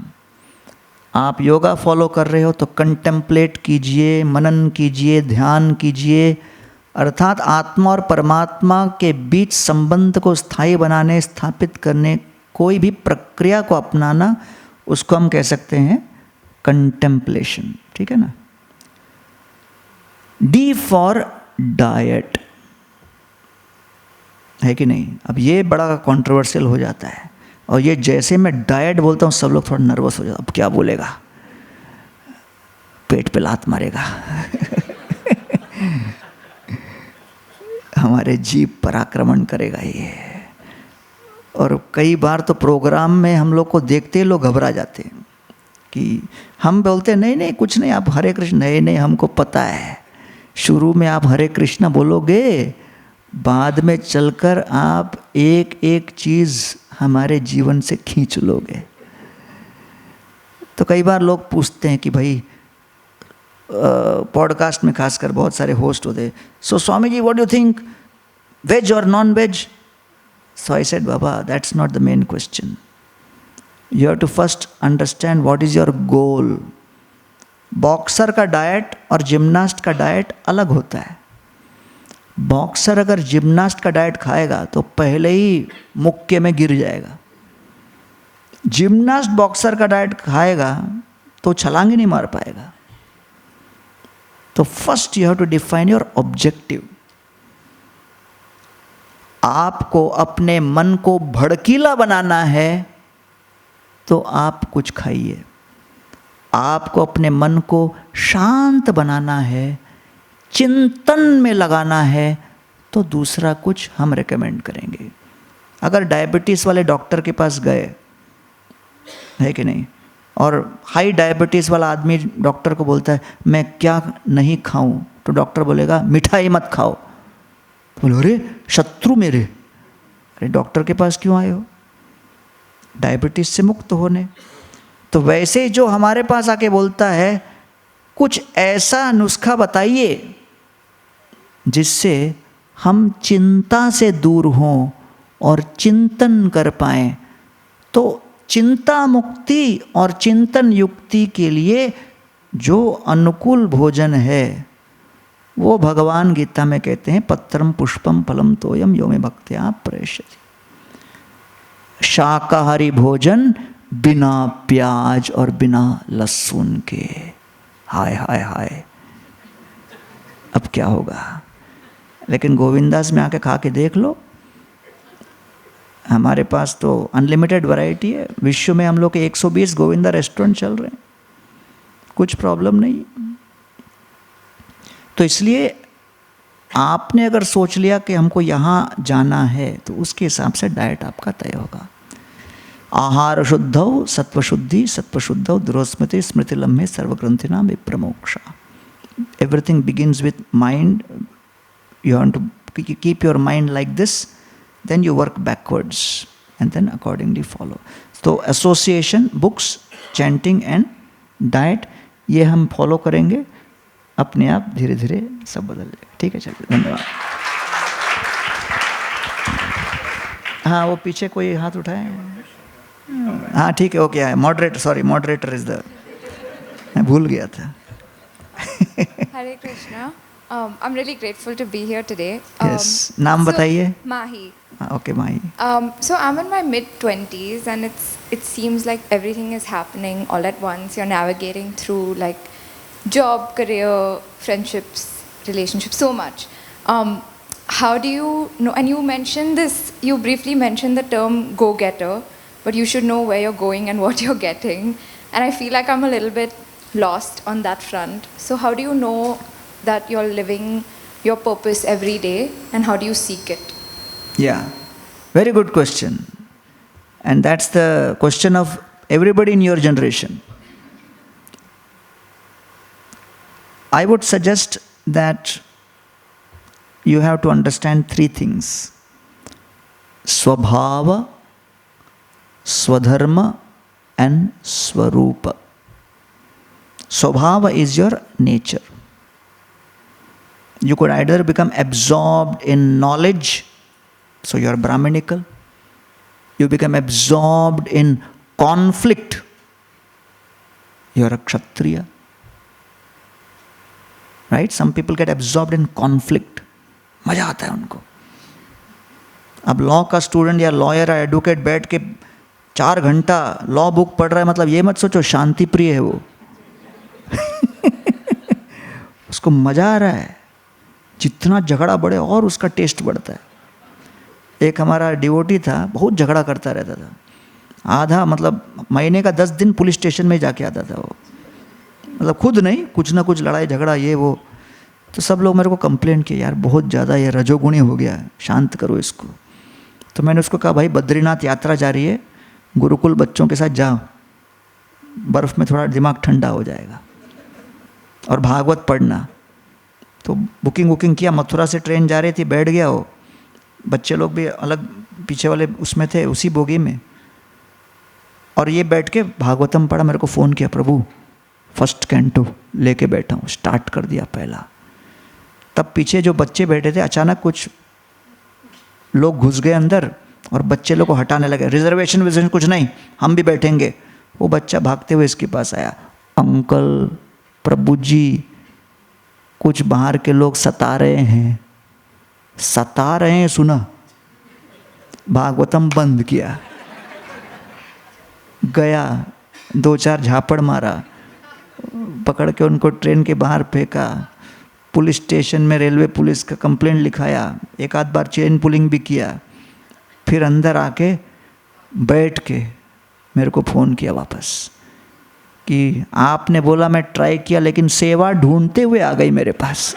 आप योगा फॉलो कर रहे हो तो कंटेम्पलेट कीजिए, मनन कीजिए, ध्यान कीजिए, अर्थात आत्मा और परमात्मा के बीच संबंध को स्थायी बनाने, स्थापित करने, कोई भी प्रक्रिया को अपनाना, उसको हम कह सकते हैं कंटेम्पलेशन। ठीक है ना? डी फॉर डाइट, है कि नहीं? अब ये बड़ा कंट्रोवर्शियल हो जाता है, और ये जैसे मैं डाइट बोलता हूँ सब लोग थोड़ा नर्वस हो जाता, अब क्या बोलेगा, पेट पे लात मारेगा हमारे जीभ पर आक्रमण करेगा ये। और कई बार तो प्रोग्राम में हम लोग को देखते ही लोग घबरा जाते हैं कि हम बोलते हैं नहीं नहीं कुछ नहीं, आप हरे कृष्ण, नहीं नहीं हमको पता है। शुरू में आप हरे कृष्ण बोलोगे, बाद में चलकर आप एक एक चीज़ हमारे जीवन से खींच लोगे। तो कई बार लोग पूछते हैं कि भाई पॉडकास्ट में खासकर बहुत सारे होस्ट होते हैं, so Swami ji what do you think, veg और non veg? So I said बाबा that's not the main question, you have to first understand what is your goal. Boxer का डाइट और जिम्नास्ट का डाइट अलग होता है। बॉक्सर अगर जिम्नास्ट का डाइट खाएगा तो पहले ही मुक्के में गिर जाएगा। जिम्नास्ट बॉक्सर का डाइट खाएगा तो छलांग ही नहीं मार पाएगा। तो first you have to define your objective. आपको अपने मन को भड़कीला बनाना है तो आप कुछ खाइए, आपको अपने मन को शांत बनाना है, चिंतन में लगाना है तो दूसरा कुछ हम रेकमेंड करेंगे। अगर डायबिटीज़ वाले डॉक्टर के पास गए, है कि नहीं, और हाई डायबिटीज़ वाला आदमी डॉक्टर को बोलता है मैं क्या नहीं खाऊं, तो डॉक्टर बोलेगा मिठाई मत खाओ। तो बोले अरे शत्रु मेरे, अरे डॉक्टर के पास क्यों आए हो? डायबिटीज़ से मुक्त होने। तो वैसे ही जो हमारे पास आके बोलता है कुछ ऐसा नुस्खा बताइए जिससे हम चिंता से दूर हों और चिंतन कर पाएं, तो चिंता मुक्ति और चिंतन युक्ति के लिए जो अनुकूल भोजन है वो भगवान गीता में कहते हैं पत्रम पुष्पम फलम तोयम यो मे भक्त्या प्रेषयति। शाकाहारी भोजन बिना प्याज और बिना लहसुन के। हाय हाय हाय, अब क्या होगा? लेकिन गोविंदास में आके खा के देख लो, हमारे पास तो अनलिमिटेड वैरायटी है. विश्व में हम लोग के 120 गोविंदा रेस्टोरेंट चल रहे हैं, कुछ प्रॉब्लम नहीं. तो इसलिए आपने अगर सोच लिया कि हमको यहाँ जाना है तो उसके हिसाब से डाइट आपका तय होगा. आहार शुद्धौ सत्वशुद्धि, सत्वशुद्धौ दुरोस्मृति, स्मृति लम्हे सर्वग्रंथिनां विप्रमोक्षा. Everything begins with mind. You want to keep your mind like this, then you work backwards and then accordingly follow. So association, books, chanting and diet, ये हम फॉलो करेंगे, अपने आप धीरे धीरे सब बदल जाएगा. ठीक है, चलिए, धन्यवाद. हाँ, वो पीछे कोई हाथ उठाए. हाँ ठीक है, okay. Moderator, sorry, moderator is the, मैं भूल गया था. Hare Krishna. I'm really grateful to be here today. Yes. नाम बताइए. Mahi. Okay, Mahi. So I'm in my mid-20s and it seems like everything is happening all at once. You're navigating through like job, career, friendships, relationships, so much. How do you know, and you mentioned this, you briefly mentioned the term go-getter, but you should know where you're going and what you're getting. And I feel like I'm a little bit lost on that front. So how do you know that you're living your purpose every day and how do you seek it? Yeah, very good question. And that's the question of everybody in your generation. I would suggest that you have to understand three things: Swabhava, Swadharma and Swarupa. Swabhava is your nature. You could either become absorbed in knowledge, so you are Brahminical. You become absorbed in conflict, you are a Kshatriya. Right? Some people get absorbed in conflict. मजा आता है उनको. अब law का student या lawyer या advocate बैठ के 4 घंटा लॉ बुक पढ़ रहा है, मतलब ये मत सोचो शांति प्रिय है वो. उसको मजा आ रहा है. जितना झगड़ा बढ़े और उसका टेस्ट बढ़ता है. एक हमारा डिवोटी था, बहुत झगड़ा करता रहता था. आधा मतलब महीने का 10 दिन पुलिस स्टेशन में जाके आता था वो. मतलब खुद नहीं, कुछ ना कुछ लड़ाई झगड़ा ये वो. तो सब लोग मेरे को कंप्लेंट किए, यार बहुत ज़्यादा ये रजोगुणी हो गया है, शांत करो इसको. तो मैंने उसको कहा, भाई बद्रीनाथ यात्रा जा रही है, गुरुकुल बच्चों के साथ जाओ, बर्फ़ में थोड़ा दिमाग ठंडा हो जाएगा, और भागवत पढ़ना. तो बुकिंग किया, मथुरा से ट्रेन जा रही थी, बैठ गया वो. बच्चे लोग भी अलग पीछे वाले उसमें थे, उसी बोगी में. और ये बैठ के भागवतम पढ़ा. मेरे को फ़ोन किया, प्रभु फर्स्ट कैंटो लेके बैठा हूँ. स्टार्ट कर दिया पहला. तब पीछे जो बच्चे बैठे थे, अचानक कुछ लोग घुस गए अंदर और बच्चे लोग को हटाने लगे. रिजर्वेशन कुछ नहीं, हम भी बैठेंगे. वो बच्चा भागते हुए इसके पास आया, अंकल प्रभु जी कुछ बाहर के लोग सता रहे हैं. सुना. भागवतम बंद किया, गया 2-4 झापड़ मारा, पकड़ के उनको ट्रेन के बाहर फेंका. पुलिस स्टेशन में रेलवे पुलिस का कंप्लेंट लिखाया. एक आध बार चेन पुलिंग भी किया. फिर अंदर आके बैठ के मेरे को फ़ोन किया वापस कि आपने बोला, मैं ट्राई किया लेकिन सेवा ढूंढते हुए आ गई मेरे पास.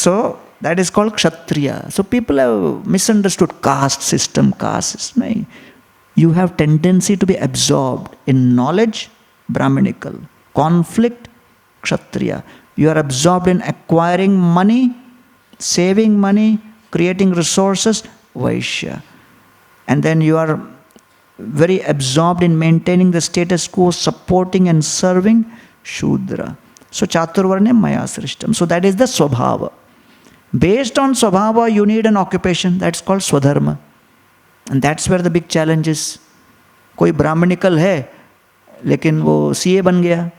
So that is called Kshatriya. So people have misunderstood caste system. नहीं. You have tendency to be absorbed in knowledge, Brahminical. Conflict, Kshatriya. You are absorbed in acquiring money, saving money, creating resources, Vaishya. And then you are very absorbed in maintaining the status quo, supporting and serving, Shudra. So Chaturvarnyam Maya Srishtam. So that is the Swabhava. Based on Swabhava, you need an occupation. That's called Swadharma. And that's where the big challenge is. कोई Brahminical है लेकिन वो CA बन गया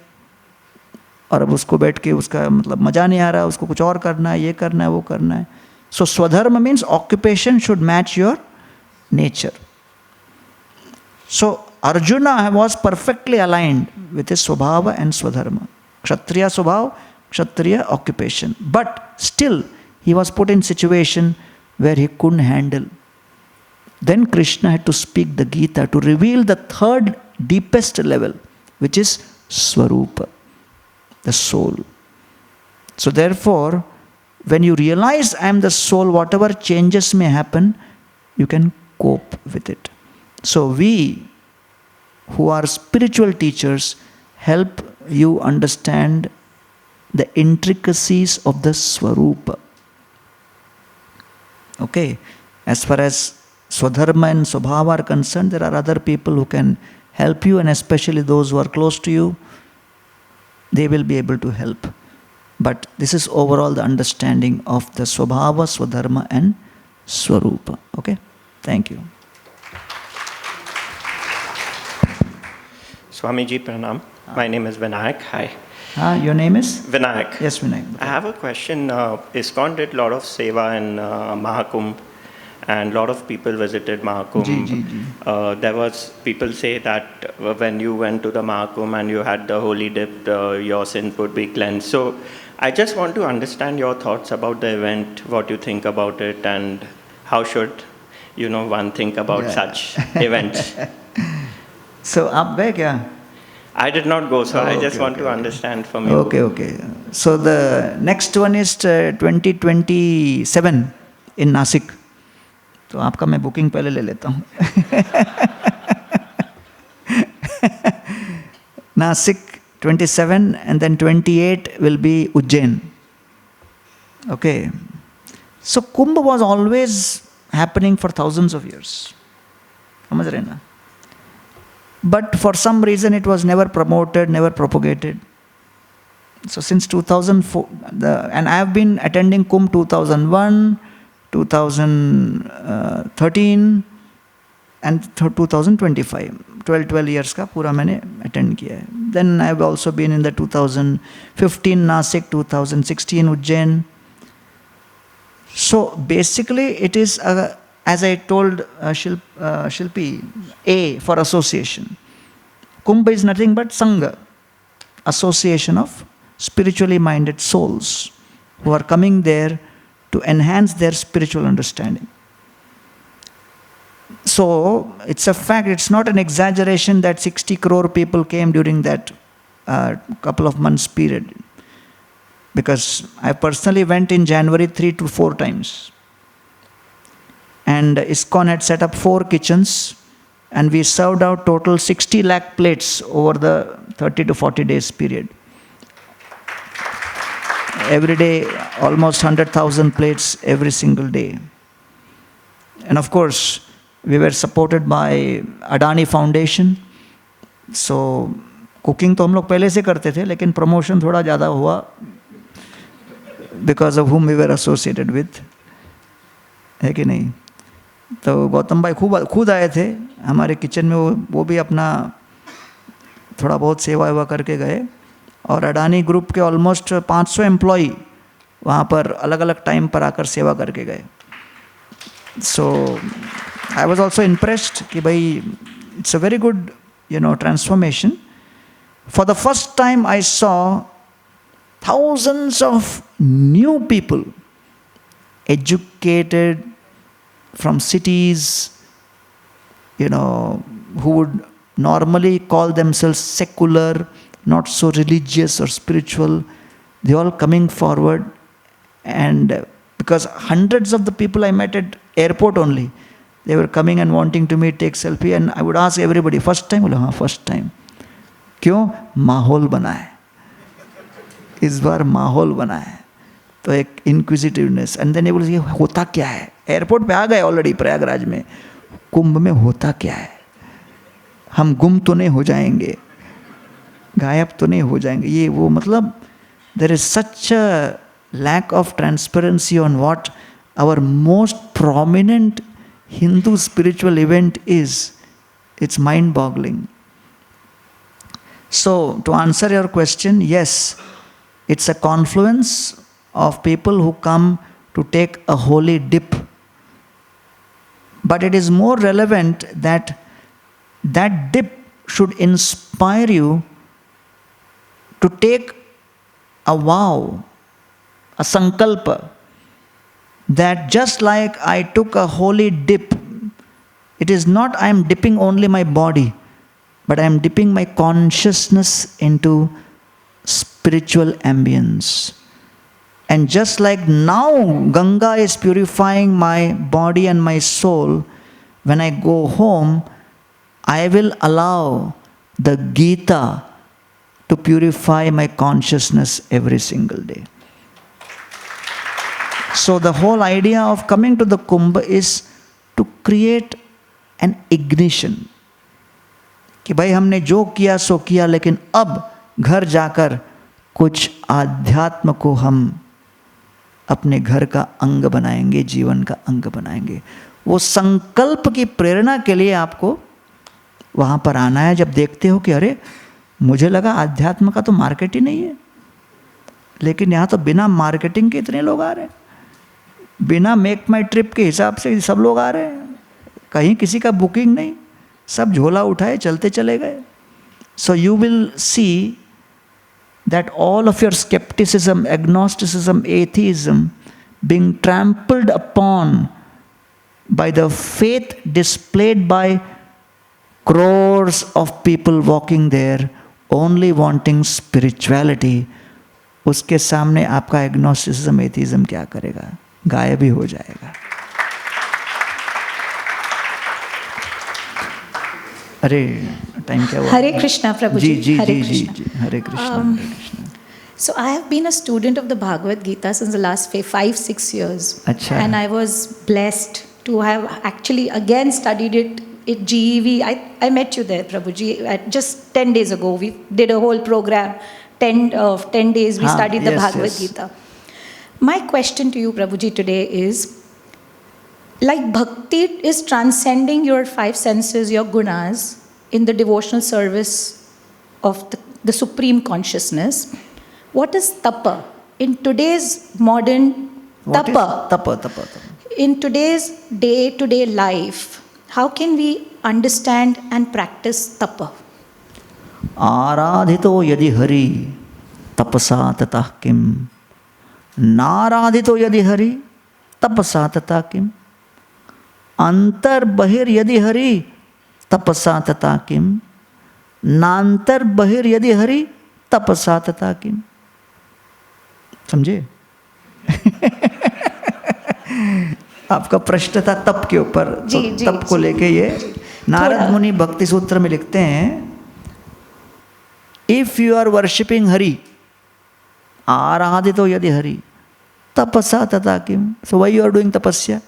और अब उसको बैठ के उसका मतलब मज़ा नहीं आ रहा, उसको कुछ और करना है, ये करना है, वो करना है. So Swadharma means occupation should match your nature. So Arjuna was perfectly aligned with his Swabhava and Swadharma. Kshatriya Swabhav, Kshatriya occupation. But still, he was put in situation where he couldn't handle. Then Krishna had to speak the Gita to reveal the third deepest level, which is Swarupa, the soul. So therefore, when you realize I am the soul, whatever changes may happen, you can cope with it. So we, who are spiritual teachers, help you understand the intricacies of the Swarupa. Okay, as far as Swadharma and Swabhava are concerned, there are other people who can help you, and especially those who are close to you, they will be able to help. But this is overall the understanding of the Swabhava, Swadharma and Swarupa. Okay, thank you. Swamiji Pranam. My name is Vinayak. Hi. Your name is? Vinayak. Yes, Vinayak. I have a question. ISKCON did a lot of seva in Mahakumbh, and a lot of people visited Mahakumbh. There was, people say that when you went to the Mahakumbh and you had the holy dip, your sins would be cleansed. So I just want to understand your thoughts about the event, what you think about it, and how should, one think about such events. So, aap gaye kya? I did not go, so I just want to understand from you. Okay. So the next one is 2027 in Nasik. तो आपका मैं booking पहले ले लेता हूँ. Nasik 27 and then 28 will be Ujjain. Okay. So Kumbh was always happening for thousands of years. समझ रहे ना? But for some reason it was never promoted, never propagated. So since 2004, and I have been attending Kumbh 2001, 2013 and 2025. 12 years का पूरा मैंने attend किया है. Then I have also been in the 2015 Nasik, 2016 Ujjain. So basically it is as I told Shilpi, A for association. Kumbh is nothing but Sangha, association of spiritually minded souls who are coming there to enhance their spiritual understanding. So it's a fact, it's not an exaggeration that 60 crore people came during that couple of months period. Because I personally went in January 3 to 4 times. And ISKCON had set up 4 kitchens, and we served out total 60 lakh plates over the 30 to 40 days period. Every day, almost 100,000 plates every single day. And of course, we were supported by Adani Foundation. So, cooking तो हम लोग पहले से करते थे, लेकिन promotion थोड़ा ज़्यादा हुआ because of whom we were associated with. है कि नहीं? तो गौतम भाई खुद आए थे हमारे किचन में, वो भी अपना थोड़ा बहुत सेवा करके गए. और अडानी ग्रुप के ऑलमोस्ट 500 एम्प्लॉई वहाँ पर अलग अलग टाइम पर आकर सेवा करके गए. सो आई वॉज ऑल्सो इम्प्रेस्ड कि भाई it's a very good transformation. For the first time I saw thousands of new people, educated from cities, who would normally call themselves secular, not so religious or spiritual. They all coming forward, and because hundreds of the people I met at airport only, they were coming and wanting to meet, take selfie, and I would ask everybody, first time? बोले हाँ first time. क्यों? माहौल बना है. इस बार माहौल बना है. तो एक इंक्विजिटिवनेस. एंड देन ये बोले होता क्या है. एयरपोर्ट पे आ गए ऑलरेडी प्रयागराज में. कुंभ में होता क्या है. हम गुम तो नहीं हो जाएंगे, गायब तो नहीं हो जाएंगे. ये वो मतलब there is such a lack of transparency on what our most prominent Hindu spiritual event is. It's mind boggling. So to answer your question, yes, it's a confluence of people who come to take a holy dip. But it is more relevant that dip should inspire you to take a vow, a sankalpa, that just like I took a holy dip, it is not I am dipping only my body, but I am dipping my consciousness into spiritual ambience. And just like now Ganga is purifying my body and my soul, when I go home, I will allow the Gita to purify my consciousness every single day. So the whole idea of coming to the Kumbh is to create an ignition. कि भाई हमने जो किया सो किया, लेकिन अब घर जाकर कुछ आध्यात्म को हम अपने घर का अंग बनाएंगे, जीवन का अंग बनाएंगे. वो संकल्प की प्रेरणा के लिए आपको वहाँ पर आना है. जब देखते हो कि अरे मुझे लगा आध्यात्म का तो मार्केट ही नहीं है, लेकिन यहाँ तो बिना मार्केटिंग के इतने लोग आ रहे हैं, बिना मेक माई ट्रिप के हिसाब से सब लोग आ रहे हैं, कहीं किसी का बुकिंग नहीं, सब झोला उठाए चलते चले गए. So you will see that all of your skepticism, agnosticism, atheism being trampled upon by the faith displayed by crores of people walking there only wanting spirituality. उसके सामने आपका agnosticism, atheism क्या करेगा? गायब ही हो जाएगा. अरे टाइम क्या हुआ? हरे कृष्णा प्रभु जी. जी हरे जी जी कृष्णा. जी हरे कृष्णा हरे Krishna. So I have been a student of the Bhagavad Gita since the last 5-6 years. अच्छा. And I was blessed to have actually again studied it at GEV. I met you there, Prabhuji, just 10 days ago. We did a whole program, 10 days we studied the yes, Bhagavad yes. Gita. My question to you, Prabhuji, today is, like bhakti is transcending your 5 senses, your gunas, in the devotional service of the supreme consciousness. What is tapa? In today's modern What is tapa, tapa? in today's day-to-day life, how can we understand and practice tapa? आराधितो यदि हरि तपसा ततः किम, नाराधितो यदि हरि तपसा ततः किम, अंतर बहिर यदि हरि तपसा तथा किम, नांतर बहिर यदि हरि तपसा तथा किम. समझे? आपका प्रश्न था तप के ऊपर. तो तप को लेके ये नारद मुनि भक्ति सूत्र में लिखते हैं, if you are worshipping Hari, आराधितो यदि हरि तपसा तथा किम. So why you are doing तपस्या?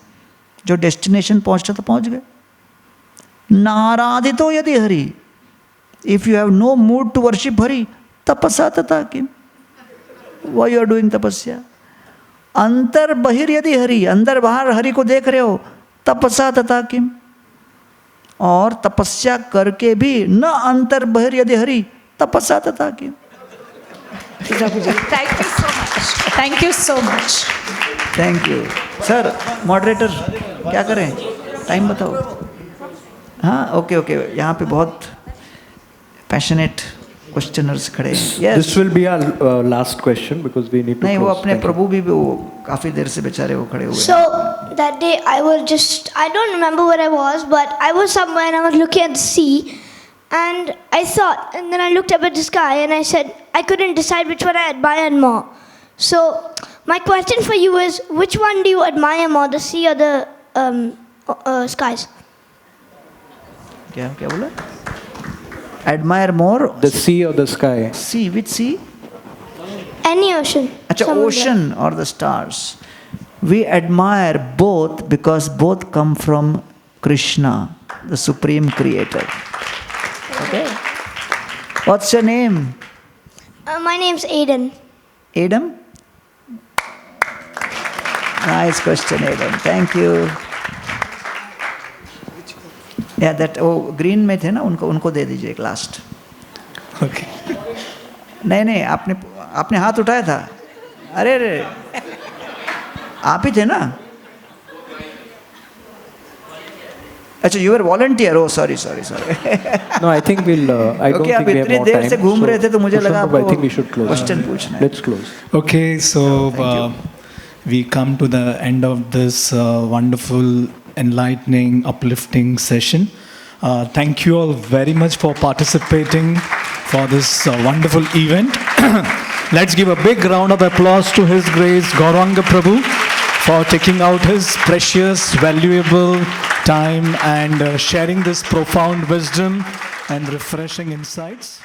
जो डेस्टिनेशन पहुंचता तो पहुंच गए. नाराधितो यदि Hari, if you have no mood to worship Hari तपसा तथा किम, व्हाई यू आर डूइंग तपस्या. अंतर बहिर यदि हरि, अंदर बाहर हरि को देख रहे हो, तपसा तथा किम. और तपस्या करके भी न अंतर बहिर यदि हरि तपसा तथा किम. Thank you so much. Thank you so much. Thank you sir. Moderator क्या करें, टाइम बताओ. हाँ ओके. यहाँ पे बहुत पैशनेट क्वेश्चनर्स खड़े हैं. Yes. This will be our last question because we need to. नहीं, वो close. अपने प्रभु भी वो काफी देर से बेचारे वो खड़े हुए हैं. So that day I don't remember where I was, but I was somewhere and I was looking at the sea, and I thought, and then I looked up at the sky and I said, I couldn't decide which one I admired more. So my question for you is, which one do you admire more, the sea or the skies? क्या बोला? Admire more The sea or the sky? sea. Which sea? Any ocean. अच्छा, somewhere ocean or the stars. We admire both because both come from Krishna, the supreme creator. Okay. What's your name? My name's Aiden. Adam? Nice question, Adam. Thank you. Yeah, that वो green में थे ना, उनको दे दीजिए एक last. Okay. नहीं आपने हाथ उठाया था. अरे आप ही थे ना. अच्छा, you were volunteer. Oh, sorry. No, I think we'll. I don't Okay, think आप we have इतनी more देर time. से घूम रहे थे तो मुझे लगा I आपको think we should close. question पूछना है. Let's close. Okay, so we come to the end of this wonderful, enlightening, uplifting session. Thank you all very much for participating for this wonderful event. Let's give a big round of applause to His Grace Gauranga Prabhu for taking out his precious, valuable time and sharing this profound wisdom and refreshing insights.